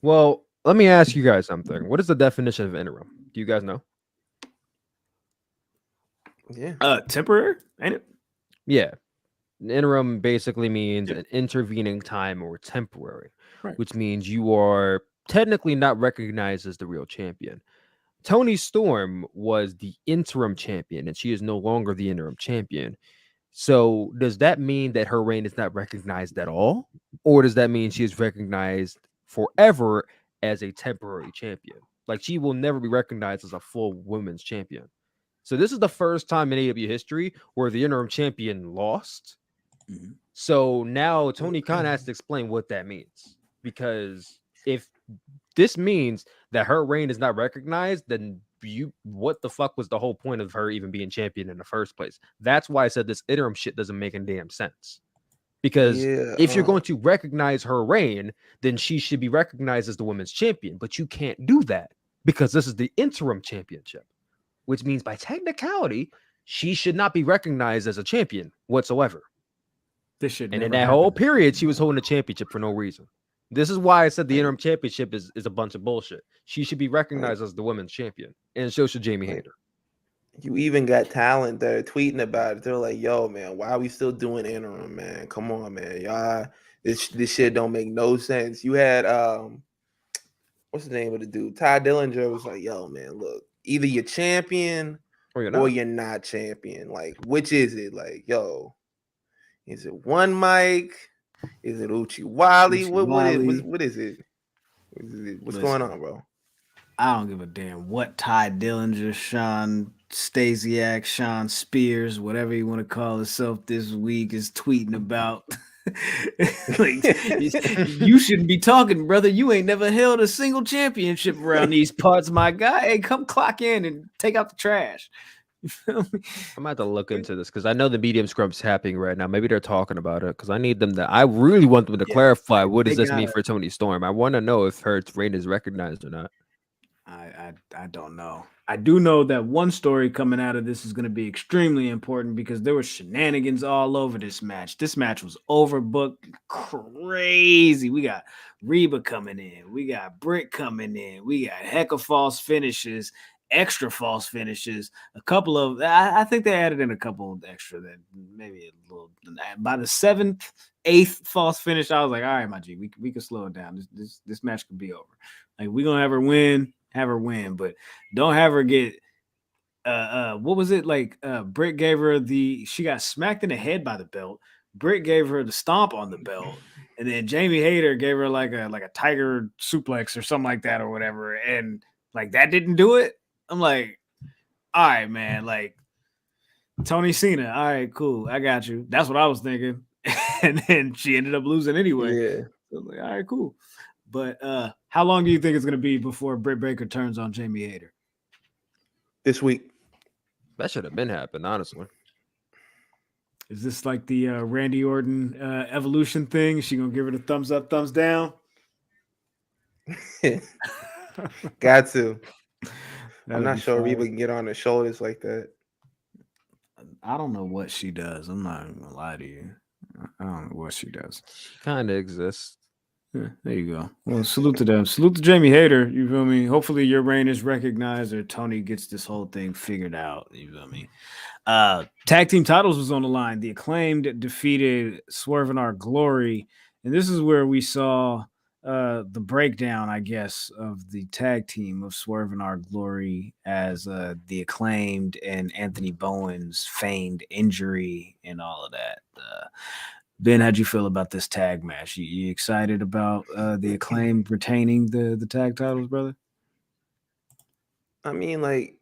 D: Well, let me ask you guys something. What is the definition of interim? Do you guys know?
B: Yeah.
A: Temporary, ain't it?
D: Yeah. An interim basically means an intervening time or temporary, which means you are technically not recognized as the real champion. Toni Storm was the interim champion, and she is no longer the interim champion. So does that mean that her reign is not recognized at all? Or does that mean she is recognized forever as a temporary champion? Like she will never be recognized as a full women's champion. So this is the first time in AEW history where the interim champion lost. Mm-hmm. So now Tony Khan has to explain what that means. Because if this means that her reign is not recognized, then what the fuck was the whole point of her even being champion in the first place? That's why I said this interim shit doesn't make any damn sense. Because if you're going to recognize her reign, then she should be recognized as the women's champion. But you can't do that because this is the interim championship, which means by technicality, she should not be recognized as a champion whatsoever.
A: And
D: in that whole period, she was holding a championship for no reason. This is why I said the interim championship is a bunch of bullshit. She should be recognized as the women's champion, and so should Jamie Hayter.
B: You even got talent that are tweeting about it. They're like, yo, man, why are we still doing interim, man? Come on, man. Y'all, this shit don't make no sense. You had, what's the name of the dude? Ty Dillinger was like, yo, man, look, either you're champion or you're not champion. Like, which is it? Like, yo, is it one mic? Is it Uchiwali? What is it? What's going on, bro?
A: I don't give a damn what Ty Dillinger, Sean Stasiak, Sean Spears, whatever you want to call himself this week is tweeting about. Like, you shouldn't be talking, brother. You ain't never held a single championship around these parts, my guy. Hey, come clock in and take out the trash. You feel me?
D: I'm about to look into this because I know the medium scrub's happening right now. Maybe they're talking about it because I need them to. I really want them to clarify what does this mean for Toni Storm. I want to know if her reign is recognized or not.
A: I don't know. I do know that one story coming out of this is going to be extremely important because there were shenanigans all over this match. This match was overbooked crazy. We got Reba coming in. We got Britt coming in. We got heck of false finishes, extra false finishes. A couple of, I think they added in a couple of extra that maybe a little. By the 7th, 8th false finish, I was like, all right, my G, we can slow it down. This match could be over. Like, we're going to have her win, but don't have her get what was it like? Britt gave her she got smacked in the head by the belt. Britt gave her the stomp on the belt, and then Jamie Hayter gave her like a tiger suplex or something like that or whatever, and like that didn't do it. I'm like, all right, man, like Tony Cena, all right, cool, I got you. That's what I was thinking. And then she ended up losing anyway.
B: Yeah.
A: So I was like, all right, cool. But how long do you think it's going to be before Britt Baker turns on Jamie Hayter?
B: This week.
D: That should have been happened, honestly.
A: Is this like the Randy Orton evolution thing? Is she going to give it a thumbs up, thumbs down?
B: Got to. I'm
A: That'd
B: not
A: be
B: sure
A: fire.
B: Reba can get on her shoulders like that.
A: I don't know what she does. I'm not even going to lie to you. I don't know what she does.
D: Kind of exists.
A: Yeah, there you go. Well, salute to them. Salute to Jamie Hayter. You feel me? Hopefully your reign is recognized or Tony gets this whole thing figured out. You feel me? Tag team titles was on the line. The Acclaimed defeated Swerve in Our Glory. And this is where we saw the breakdown, I guess, of the tag team of Swerve in Our Glory as the Acclaimed and Anthony Bowen's feigned injury and all of that. Ben, how'd you feel about this tag match? You excited about the Acclaimed retaining the tag titles, brother?
B: I mean, like,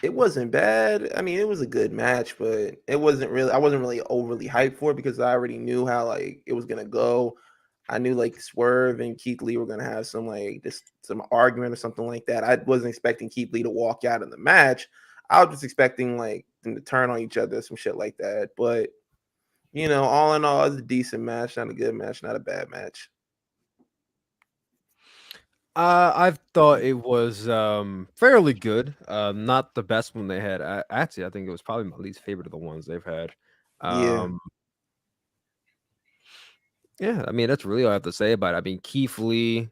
B: it wasn't bad. I mean, it was a good match, but it wasn't really. I wasn't really overly hyped for it because I already knew how like it was gonna go. I knew like Swerve and Keith Lee were gonna have some argument or something like that. I wasn't expecting Keith Lee to walk out in the match. I was just expecting like them to turn on each other, some shit like that. But you know, all in all, it's a decent match, not a good match, not a bad match.
D: I thought it was fairly good. Not the best one they had. Actually, I think it was probably my least favorite of the ones they've had. Yeah, I mean, that's really all I have to say about it. I mean, Keith Lee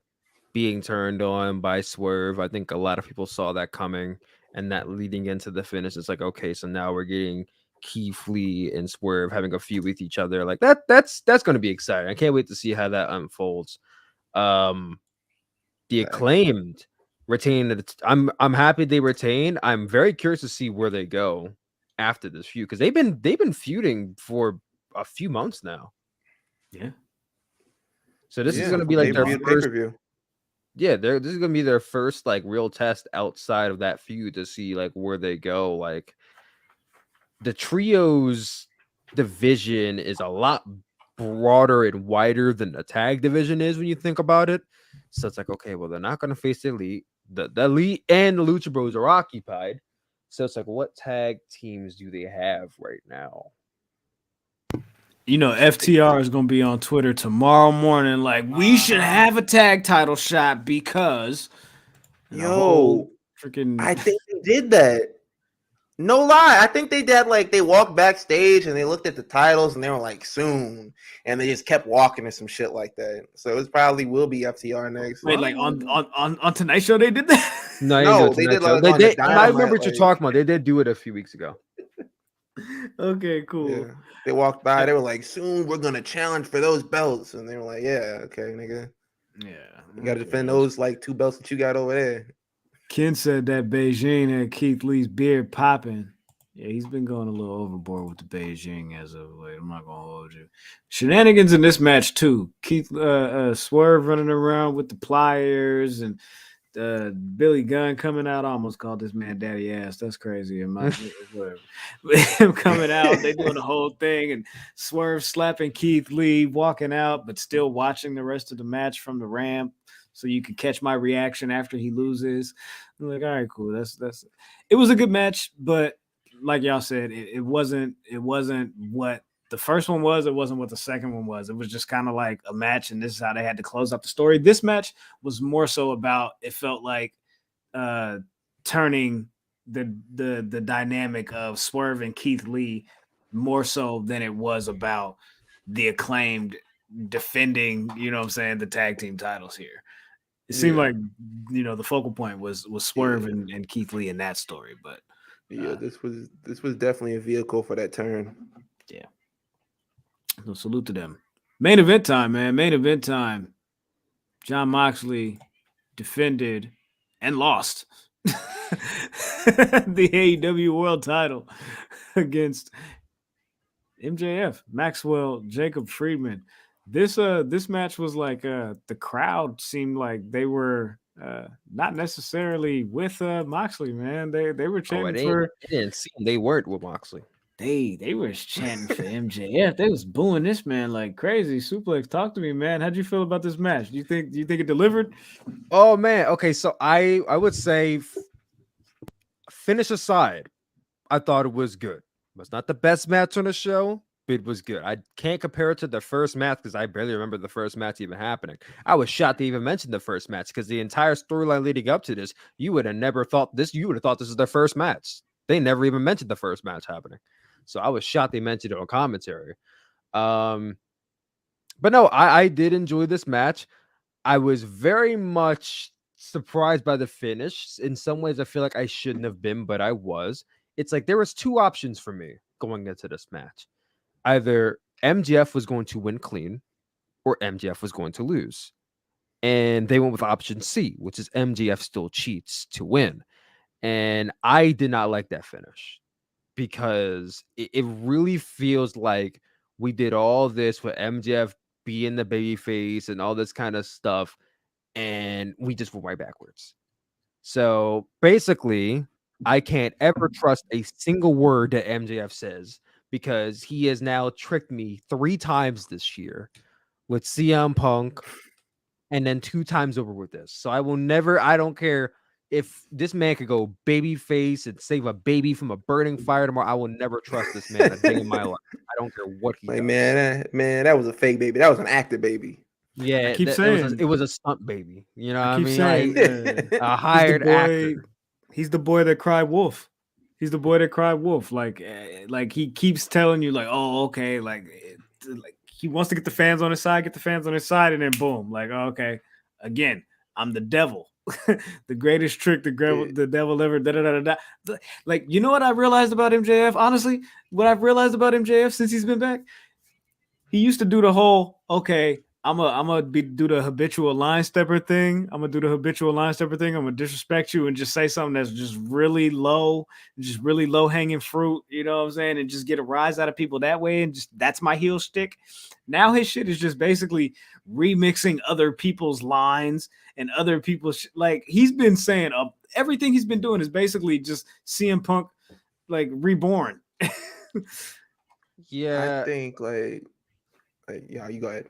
D: being turned on by Swerve, I think a lot of people saw that coming, and that leading into the finish. It's like, okay, so now we're getting Keith Lee and Swerve having a feud with each other. Like that's going to be exciting. I can't wait to see how that unfolds. The Acclaimed retained. I'm happy they retained. I'm very curious to see where they go after this feud because they've been feuding for a few months now.
A: Yeah.
D: So this is going to be like their first
B: pay-per-view.
D: Yeah, this is going to be their first like real test outside of that feud to see like where they go. Like the trios division is a lot broader and wider than the tag division is when you think about it. So it's like, okay, well, they're not going to face the Elite. The Elite and the Lucha Bros are occupied. So it's like, what tag teams do they have right now?
A: You know, FTR is going to be on Twitter tomorrow morning like, we should have a tag title shot because...
B: Yo,
A: freaking...
B: I think they did that. No lie. I think they did, like, they walked backstage and they looked at the titles and they were like, soon. And they just kept walking or some shit like that. So it probably will be FTR next.
A: Wait, like on Tonight Show they did that?
B: No, they did like
D: I remember what you're talking about. They did do it a few weeks ago.
A: Okay, cool.
B: Yeah. They walked by, they were like, soon we're gonna challenge for those belts. And they were like, yeah, okay, nigga.
A: Yeah.
B: You gotta defend those like 2 belts that you got over there.
A: Ken said that Beijing had Keith Lee's beard popping. Yeah, he's been going a little overboard with the Beijing as of late. I'm not gonna hold you. Shenanigans in this match too. Keith Swerve running around with the pliers and Billy Gunn coming out. I almost called this man daddy ass. That's crazy. Whatever. Him coming out, they doing the whole thing, and Swerve slapping Keith Lee, walking out, but still watching the rest of the match from the ramp, so you can catch my reaction after he loses. I'm like, all right, cool. That's. It was a good match, but like y'all said, it wasn't what the first one was. It wasn't what the second one was. It was just kind of like a match, and this is how they had to close out the story. This match was more so about, it felt like turning the dynamic of Swerve and Keith Lee more so than it was about the Acclaimed defending, you know what I'm saying, the tag team titles here. It seemed like, you know, the focal point was Swerve and Keith Lee in that story, but
B: yeah, this was definitely a vehicle for that turn.
A: Yeah. So salute to them. Main event time, man. Main event time. Jon Moxley defended and lost the AEW World title against MJF, Maxwell Jacob Friedman. This match was like the crowd seemed like they were not necessarily with Moxley, man. They were chanting for.
D: It didn't seem they weren't with Moxley.
A: they were chanting for MJF. They was booing this man like crazy. Suplex, talk to me, man. How'd you feel about this match? Do you think it delivered?
D: Oh man, okay, so I would say finish aside, I thought it was good. It was not the best match on the show, but it was good. I can't compare it to the first match because I barely remember the first match even happening. I was shocked they even mentioned the first match because the entire storyline leading up to this, you would have never thought this. You would have thought this is their first match. They never even mentioned the first match happening. So I was shocked they mentioned it on commentary. But no, I did enjoy this match. I was very much surprised by the finish. In some ways, I feel like I shouldn't have been, but I was. It's like there was two options for me going into this match. Either MJF was going to win clean or MJF was going to lose. And they went with option C, which is MJF still cheats to win. And I did not like that finish because it really feels like we did all this with MJF being the baby face and all this kind of stuff, and we just went right backwards. So basically, I can't ever trust a single word that MJF says because he has now tricked me 3 times this year with CM Punk and then 2 times over with this. So I will never, I don't care if this man could go baby face and save a baby from a burning fire tomorrow. I will never trust this man a day in my life. I don't care what he does.
B: Man, that was a fake baby. That was an active baby.
D: Yeah,
A: I keep saying
D: it was a stunt baby. You know what I
A: keep
D: mean?
A: saying
D: Like, a hired actor.
A: He's the boy that cried wolf. He's the boy that cried wolf. Like he keeps telling you, like, oh, okay, like he wants to get the fans on his side, and then boom, like, oh, okay, again, I'm the devil, the greatest trick the devil ever. Da, da, da, da, da. Like, you know what I realized about MJF? Honestly, what I've realized about MJF since he's been back, he used to do the whole, okay, I'm gonna do the habitual line stepper thing. I'm gonna disrespect you and just say something that's just really low hanging fruit. You know what I'm saying? And just get a rise out of people that way. And just that's my heel stick. Now his shit is just basically remixing other people's lines and other people's like he's been saying. Everything he's been doing is basically just CM Punk like reborn.
D: Yeah,
B: I think like yeah, you go ahead.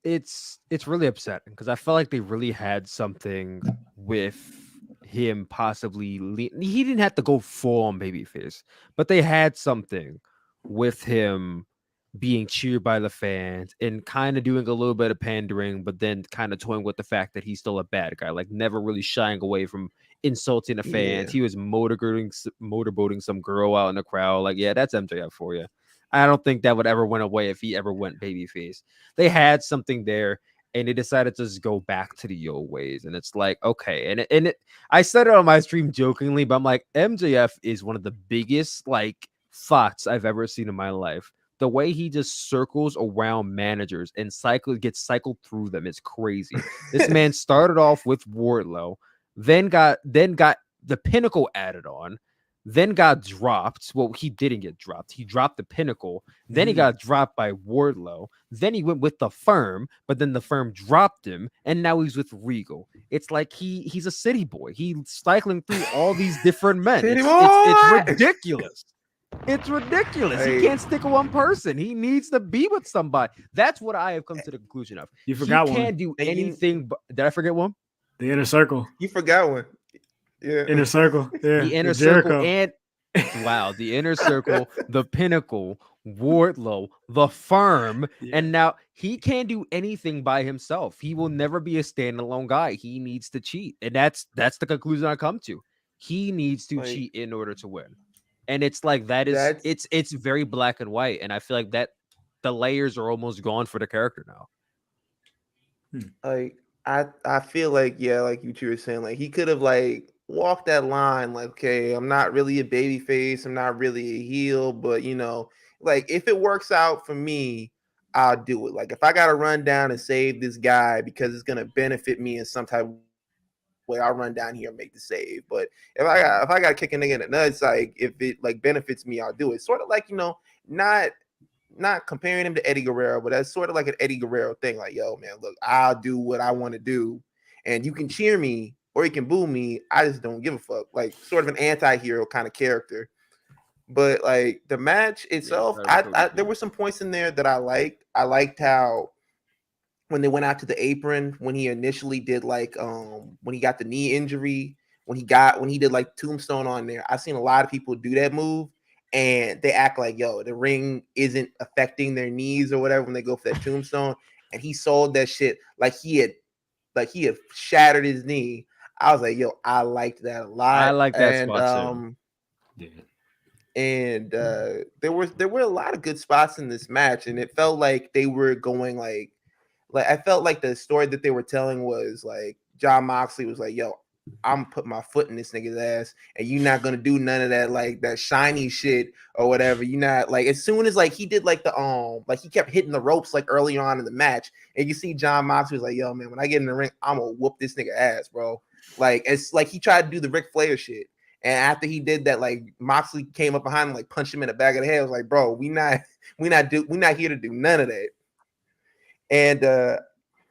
D: It's really upsetting because I felt like they really had something with him possibly he didn't have to go full on babyface, but they had something with him being cheered by the fans and kind of doing a little bit of pandering, but then kind of toying with the fact that he's still a bad guy, like never really shying away from insulting the fans. He was motorboating some girl out in the crowd. Like, yeah, that's MJF for you. I don't think that would ever went away if he ever went babyface. They had something there, and they decided to just go back to the old ways. And it's like, okay. I said it on my stream jokingly, but I'm like, MJF is one of the biggest like thoughts I've ever seen in my life. The way he just circles around managers and gets cycled through them is crazy. This man started off with Wardlow, then got the Pinnacle added on, then got dropped. Well, he didn't get dropped. He dropped the Pinnacle. Then he got dropped by Wardlow. Then he went with the Firm, but then the Firm dropped him, and now he's with Regal. It's like he's a city boy. He's cycling through all these different men. It's ridiculous. It's ridiculous. He can't stick with one person. He needs to be with somebody. That's what I have come to the conclusion of.
A: You forgot
D: he
A: one.
D: Can't do anything. But did I forget one?
A: The Inner Circle.
B: You forgot one. Yeah.
A: Inner Circle. Yeah.
D: The Inner Circle and the Inner Circle, the Pinnacle, Wardlow, the Firm, and now he can't do anything by himself. He will never be a standalone guy. He needs to cheat, and that's the conclusion I come to. He needs to cheat in order to win, and it's like it's very black and white, and I feel like that the layers are almost gone for the character now.
B: Like I feel like like you were saying, like he could have like walk that line, like, okay, I'm not really a baby face, I'm not really a heel, but like if it works out for me, I'll do it. Like if I gotta run down and save this guy because it's gonna benefit me in some type of way, I'll run down here and make the save. But if I gotta kick a nigga in the nuts, like if it like benefits me, I'll do it. Sort of like not comparing him to Eddie Guerrero, but that's sort of like an Eddie Guerrero thing. Like, yo, man, look, I'll do what I want to do, and you can cheer me or you can boo me. I just don't give a fuck. Like sort of an anti-hero kind of character. But like the match itself, there were some points in there that I liked. I liked how when they went out to the apron, when he initially did like when he got the knee injury, when he did like tombstone on there. I've seen a lot of people do that move and they act like, yo, the ring isn't affecting their knees or whatever when they go for that tombstone. And he sold that shit like he had shattered his knee. I was like, yo, I liked that a lot.
D: I like that spot too.
A: Yeah.
B: And there were a lot of good spots in this match, and it felt like they were going like I felt like the story that they were telling was like Jon Moxley was like, yo, I'm putting my foot in this nigga's ass, and you're not gonna do none of that like that shiny shit or whatever. You're not like as soon as like he did like the like he kept hitting the ropes like early on in the match, and you see Jon Moxley was like, yo, man, when I get in the ring, I'm gonna whoop this nigga ass, bro. Like it's like he tried to do the Ric Flair shit. And after he did that, like Moxley came up behind him, like punched him in the back of the head. I was like, bro, we not here to do none of that. And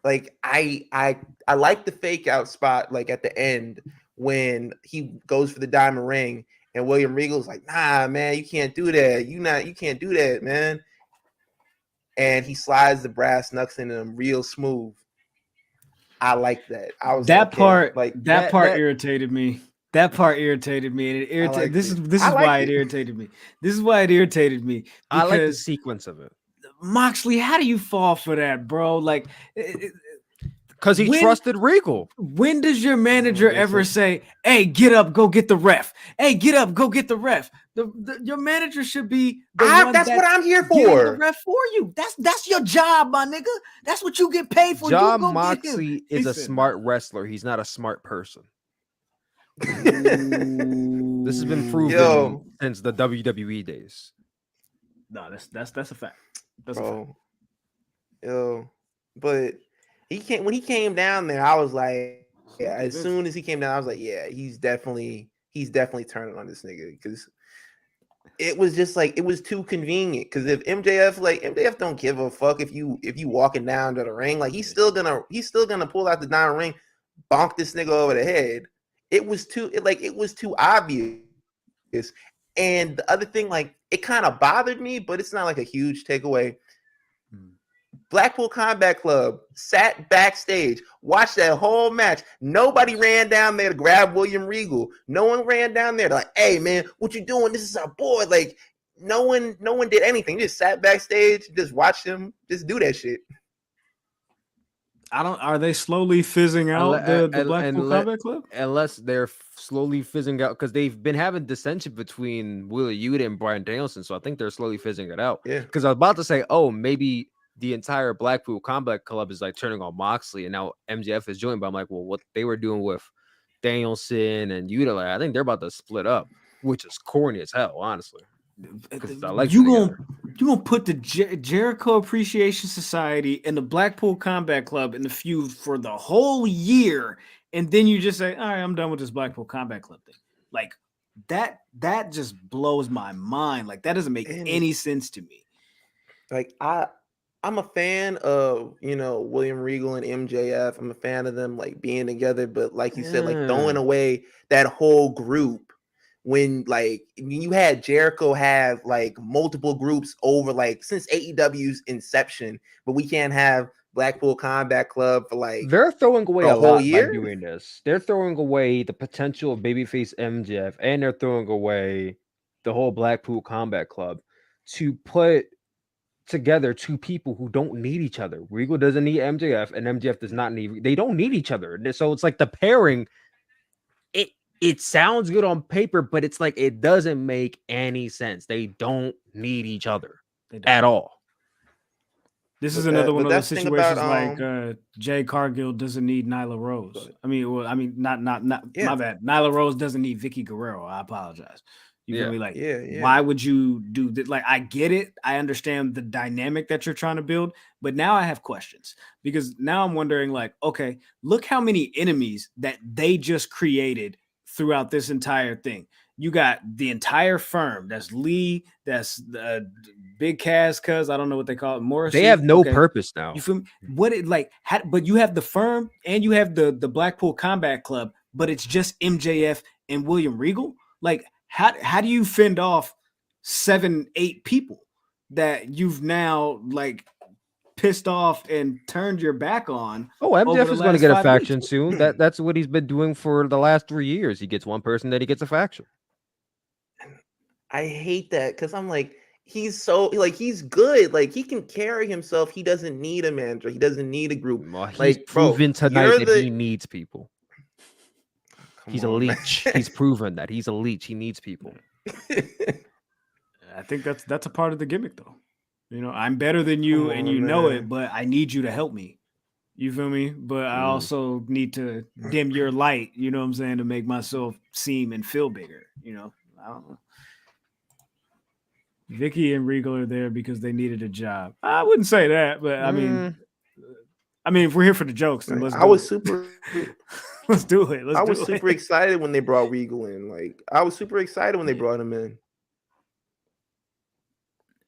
B: like I like the fake out spot, like at the end when he goes for the diamond ring, and William Regal's like, nah, man, you can't do that. You can't do that, man. And he slides the brass knucks into him real smooth. I like that. I was
A: that
B: okay.
A: part.
B: Like
A: that part irritated me. That part irritated me, and it irritated. This is why it irritated me. This is why it irritated me.
D: I like the sequence of it.
A: Moxley, how do you fall for that, bro? Like,
D: because he trusted Regal.
A: When does your manager ever say, "Hey, get up, go get the ref"? Hey, get up, go get the ref. Your manager should be
B: that's what I'm here for.
A: The ref for you. That's your job, my nigga. That's what you get paid for.
D: Jon Moxley is a smart wrestler. He's not a smart person. This has been proven since the WWE days.
A: No, that's a fact. That's
B: a fact. But when he came down there, I was like, yeah. As soon as he came down, I was like, yeah, he's definitely turning on this nigga because it was just like it was too convenient. Because if MJF don't give a fuck if you walking down to the ring, like he's still gonna pull out the diamond ring, bonk this nigga over the head. It was too obvious. And the other thing, like, it kind of bothered me, but it's not like a huge takeaway. Blackpool Combat Club sat backstage, watched that whole match. Nobody ran down there to grab William Regal. No one ran down there to like, hey man, what you doing? This is our boy. Like, no one did anything. Just sat backstage, just watched him just do that shit.
A: Are they slowly fizzing out the Blackpool Combat Club?
D: Unless they're slowly fizzing out because they've been having dissension between Wheeler Yuta and Bryan Danielson, so I think they're slowly fizzing it out.
B: Yeah.
D: Because I was about to say, oh, maybe the entire Blackpool Combat Club is like turning on Moxley, and now MJF is joined. But I'm like, well, what they were doing with Danielson and Yuta, like, I think they're about to split up, which is corny as hell, honestly.
A: You gonna put the Jericho Appreciation Society and the Blackpool Combat Club in the feud for the whole year, and then you just say, all right, I'm done with this Blackpool Combat Club thing. Like that just blows my mind. Like that doesn't make any sense to me.
B: Like I'm a fan of William Regal and MJF. I'm a fan of them like being together, but like you said, like throwing away that whole group. When you had Jericho have like multiple groups over like since AEW's inception, but we can't have Blackpool Combat Club for like
D: they're throwing away a
B: whole
D: lot
B: year
D: by doing this. They're throwing away the potential of babyface MJF, and they're throwing away the whole Blackpool Combat Club to put together two people who don't need each other. Regal doesn't need MJF, and MJF does not need. They don't need each other, so it's like the pairing. It sounds good on paper, but it's like it doesn't make any sense. They don't need each other at all.
A: This is another one of those situations like Jade Cargill doesn't need Nyla Rose. Not my bad. Nyla Rose doesn't need Vicky Guerrero. I apologize. You feel me? Like, why would you do that? Like, I get it. I understand the dynamic that you're trying to build, but now I have questions because now I'm wondering, like, okay, look how many enemies that they just created throughout this entire thing. You got the entire firm. That's Lee. That's Big Cass. Cuz I don't know what they call it. Morrissey.
D: They have no purpose now.
A: You feel me? But you have the firm and you have the Blackpool Combat Club, but it's just MJF and William Regal. Like, how do you fend off 7-8 people that you've now like pissed off and turned your back on.
D: Oh, MJF is going to get a faction soon. That's what he's been doing for the last 3 years. He gets one person, then he gets a faction.
B: I hate that because I'm like, he's so like he's good. Like he can carry himself. He doesn't need a manager. He doesn't need a group.
D: Well, he's
B: like
D: proven tonight that he needs people. He's a leech. He's proven that he's a leech. He needs people.
A: I think that's a part of the gimmick, though. You know, I'm better than you, and you know it, but I need you to help me. You feel me? But I also need to dim your light. You know what I'm saying? To make myself seem and feel bigger. You know, I don't know. Vicky and Regal are there because they needed a job. I wouldn't say that, but I mean, if we're here for the jokes, then let's do it. Let's do it.
B: I was super excited when they brought Regal in. Like, I was super excited when they brought him in.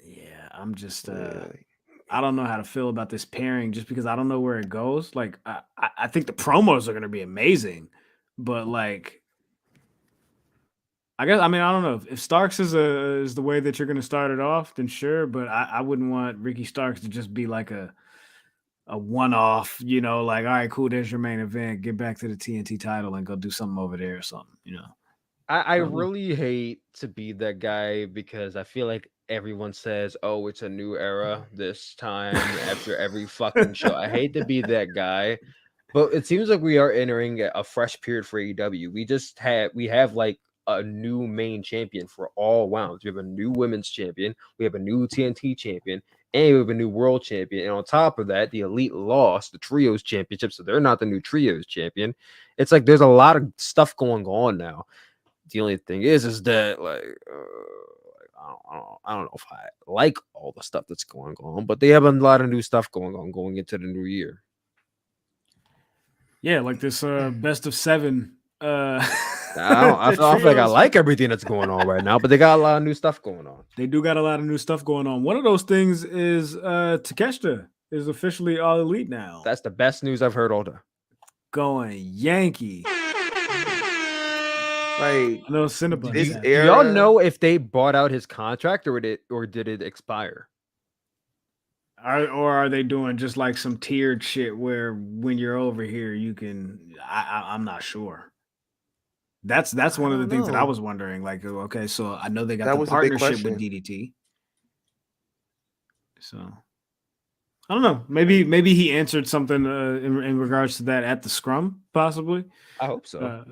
A: Yeah, I'm just I don't know how to feel about this pairing just because I don't know where it goes. Like, I think the promos are gonna be amazing, but like, I guess I don't know if Starks is the way that you're gonna start it off, then sure, but I wouldn't want Ricky Starks to just be like a one-off, you know, like, all right, cool, there's your main event, get back to the TNT title and go do something over there or something, you know.
D: I really hate to be that guy because I feel like everyone says, oh, it's a new era this time after every fucking show. I hate to be that guy, but it seems like we are entering a fresh period for AEW. We have like a new main champion for all rounds. We have a new women's champion, we have a new TNT champion, and we have a new world champion. And on top of that, the Elite lost the Trios championship, so they're not the new Trios champion. It's like there's a lot of stuff going on now. The only thing is that like I don't know if I like all the stuff that's going on, but they have a lot of new stuff going on going into the new year.
A: Yeah, like this best of 7.
D: I feel like I like everything that's going on right now, but they got a lot of new stuff going on.
A: They do got a lot of new stuff going on. One of those things is Takeshita is officially All Elite now.
D: That's the best news I've heard all day.
A: Going Yankee.
B: Like,
A: no Cinnabon.
D: Do y'all know if they bought out his contract or did it expire?
A: Or are they doing just like some tiered shit where when you're over here you can? I'm not sure. That's one of the things that I was wondering. Like, okay, so I know they got the partnership with DDT. So I don't know. Maybe he answered something in regards to that at the scrum, possibly.
D: I hope so.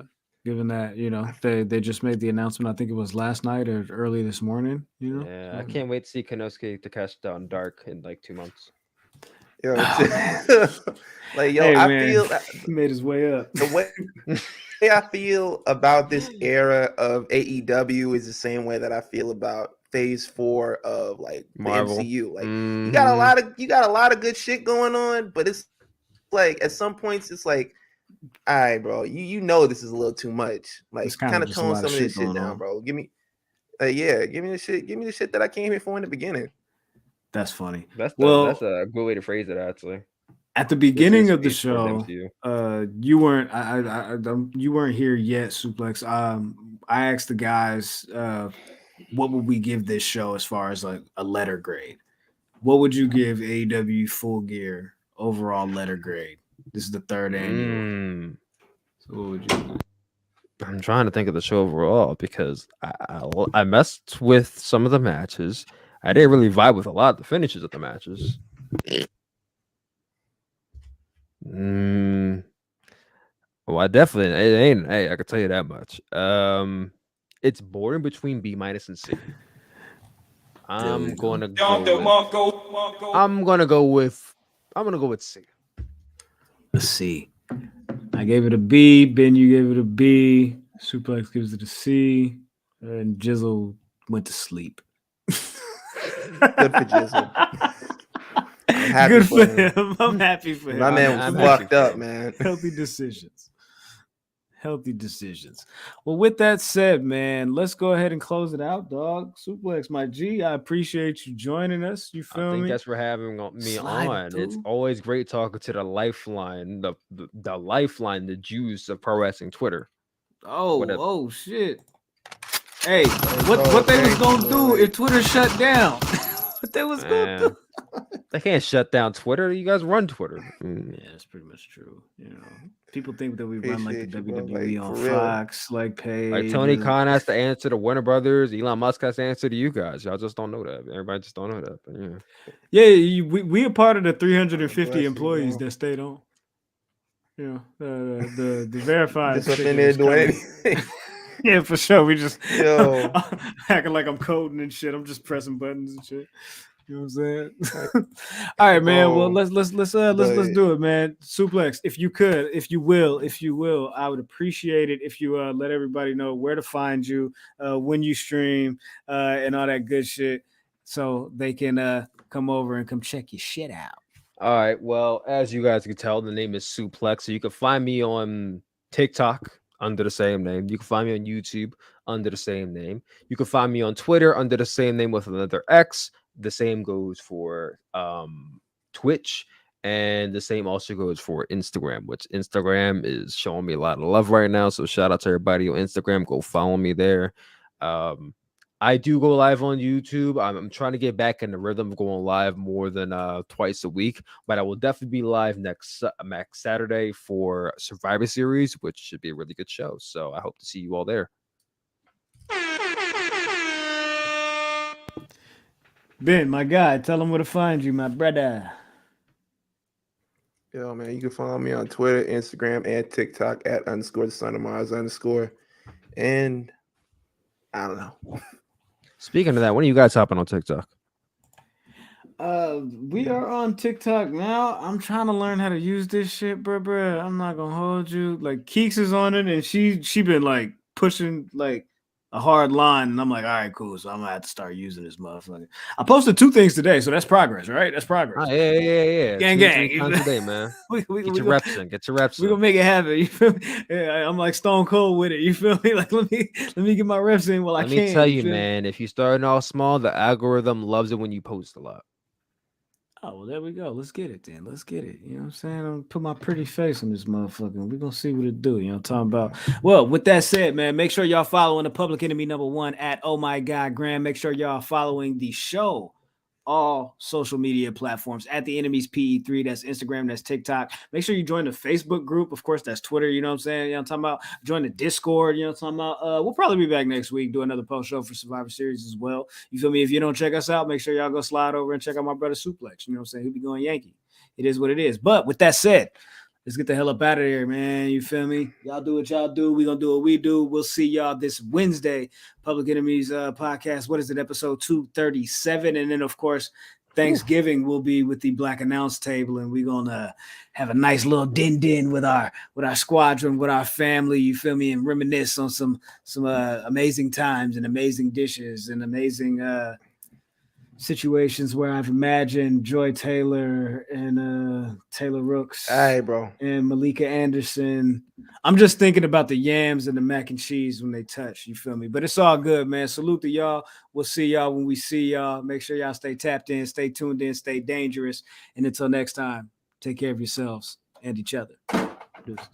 A: Given that, you know, they just made the announcement, I think it was last night or early this morning, you know?
D: Yeah, I can't wait to see Konosuke Takeshita on Dark in like 2 months.
B: Yo, like, yo, hey, I feel
A: he made his way up.
B: The way I feel about this era of AEW is the same way that I feel about phase 4 of like
D: Marvel.
B: The MCU. Like, you got a lot of good shit going on, but it's like at some points it's like, all right, bro, you know this is a little too much. Like, kind of tone some of this shit down, bro. Give me the shit that I came here for in the beginning.
A: That's funny.
D: That's a good way to phrase it, actually.
A: At the beginning of the show, you weren't here yet, Suplex. I asked the guys, what would we give this show as far as like a letter grade? What would you give AEW Full Gear overall letter grade? This is the 3rd annual. So what would you do?
D: I'm trying to think of the show overall because I messed with some of the matches. I didn't really vibe with a lot of the finishes of the matches. Well, I definitely it ain't. Hey, I can tell you that much. It's boring between B- and C. I'm gonna go with C.
A: A C. I gave it a B. Ben, you gave it a B. Suplex gives it a C. And Jizzle went to sleep.
B: Good for Jizzle.
A: Good for him. I'm happy for him.
B: My man was fucked up, man.
A: Healthy decisions. Well, with that said, man, let's go ahead and close it out, dog. Suplex, my G, I appreciate you joining us. You feel me?
D: That's for having me on. It's always great talking to the lifeline, the lifeline, the Jews of pro wrestling Twitter.
A: Oh shit. Hey, what they was gonna do if Twitter shut down? What they was gonna do?
D: They can't shut down Twitter. You guys run Twitter.
A: Yeah, that's pretty much true. You know, people think that we run like the
B: Appreciate you,
A: WWE
B: bro.
A: on
B: Like, for real.
A: Fox, like Page.
D: Like Tony Khan has to answer to Warner Brothers. Elon Musk has to answer to you guys. Y'all just don't know that. Everybody just don't know that. But
A: yeah, we are part of the 350
B: Bless you,
A: employees
B: bro.
A: that stayed on. You know, the verified.
B: Just up in there doing anything.
A: Yeah, for sure. We just
B: Yo.
A: acting like I'm coding and shit. I'm just pressing buttons and shit. You know what I'm saying? All right, man. Well, let's do it, man. Suplex, if you will, I would appreciate it if you let everybody know where to find you, when you stream, and all that good shit, so they can come over and come check your shit out.
D: All right. Well, as you guys can tell, the name is Suplex. So you can find me on TikTok under the same name. You can find me on YouTube under the same name. You can find me on Twitter under the same name with another X. The same goes for Twitch, and the same also goes for Instagram, which Instagram is showing me a lot of love right now. So shout out to everybody on Instagram. Go follow me there. I do go live on YouTube. I'm trying to get back in the rhythm of going live more than twice a week, but I will definitely be live next Saturday for Survivor Series, which should be a really good show. So I hope to see you all there.
A: Ben, my guy, tell them where to find you, my brother.
B: Yo, man, you can follow me on Twitter, Instagram, and TikTok at _the_son_of_Mars_. And I don't know.
D: Speaking of that, when are you guys hopping on TikTok?
A: We are on TikTok now. I'm trying to learn how to use this shit, bro. I'm not gonna hold you. Like Keeks is on it, and she been like pushing like a hard line, and I'm like, all right, cool. So I'm gonna have to start using this motherfucker. I posted 2 things today, so that's progress, right? That's progress.
D: Oh, yeah.
A: Gang.
D: 2-3 times a day, man. Get your reps in. Get your reps in.
A: We're gonna make it happen. You feel me? Yeah, I'm like stone cold with it. You feel me? Like let me get my reps in while I can.
D: Let me tell you, man, if you starting off small, the algorithm loves it when you post a lot.
A: Oh, well, there we go. Let's get it then. Let's get it. You know what I'm saying? I'm gonna put my pretty face on this motherfucker. We're gonna see what it do. You know what I'm talking about? Well, with that said, man, make sure y'all following the Public Enemy #1 at Oh My God Graham. Make sure y'all following the show, all social media platforms at the Enemies PE3. That's Instagram, that's TikTok. Make sure you join the Facebook group. Of course, that's Twitter. You know what I'm saying? You know what I'm talking about? Join the Discord. You know what I'm talking about? We'll probably be back next week, do another post show for Survivor Series as well. You feel me? If you don't check us out, make sure y'all go slide over and check out my brother Suplex. You know what I'm saying? He'll be going Yankee. It is what it is. But with that said, let's get the hell up out of here, man. You feel me? Y'all do what y'all do. We're going to do what we do. We'll see y'all this Wednesday. Public Enemies podcast. What is it? Episode 237. And then, of course, Thanksgiving will be with the Black Announce table, and we're gonna have a nice little din with our squadron, with our family. You feel me? And reminisce on some amazing times and amazing dishes and amazing situations where I've imagined Joy Taylor and Taylor Rooks,
B: Hey, bro,
A: and Malika Anderson. I'm just thinking about the yams and the mac and cheese when they touch. You feel me? But it's all good, man. Salute to y'all. We'll see y'all when we see y'all. Make sure y'all stay tapped in, stay tuned in, stay dangerous. And until next time, take care of yourselves and each other. Deuces.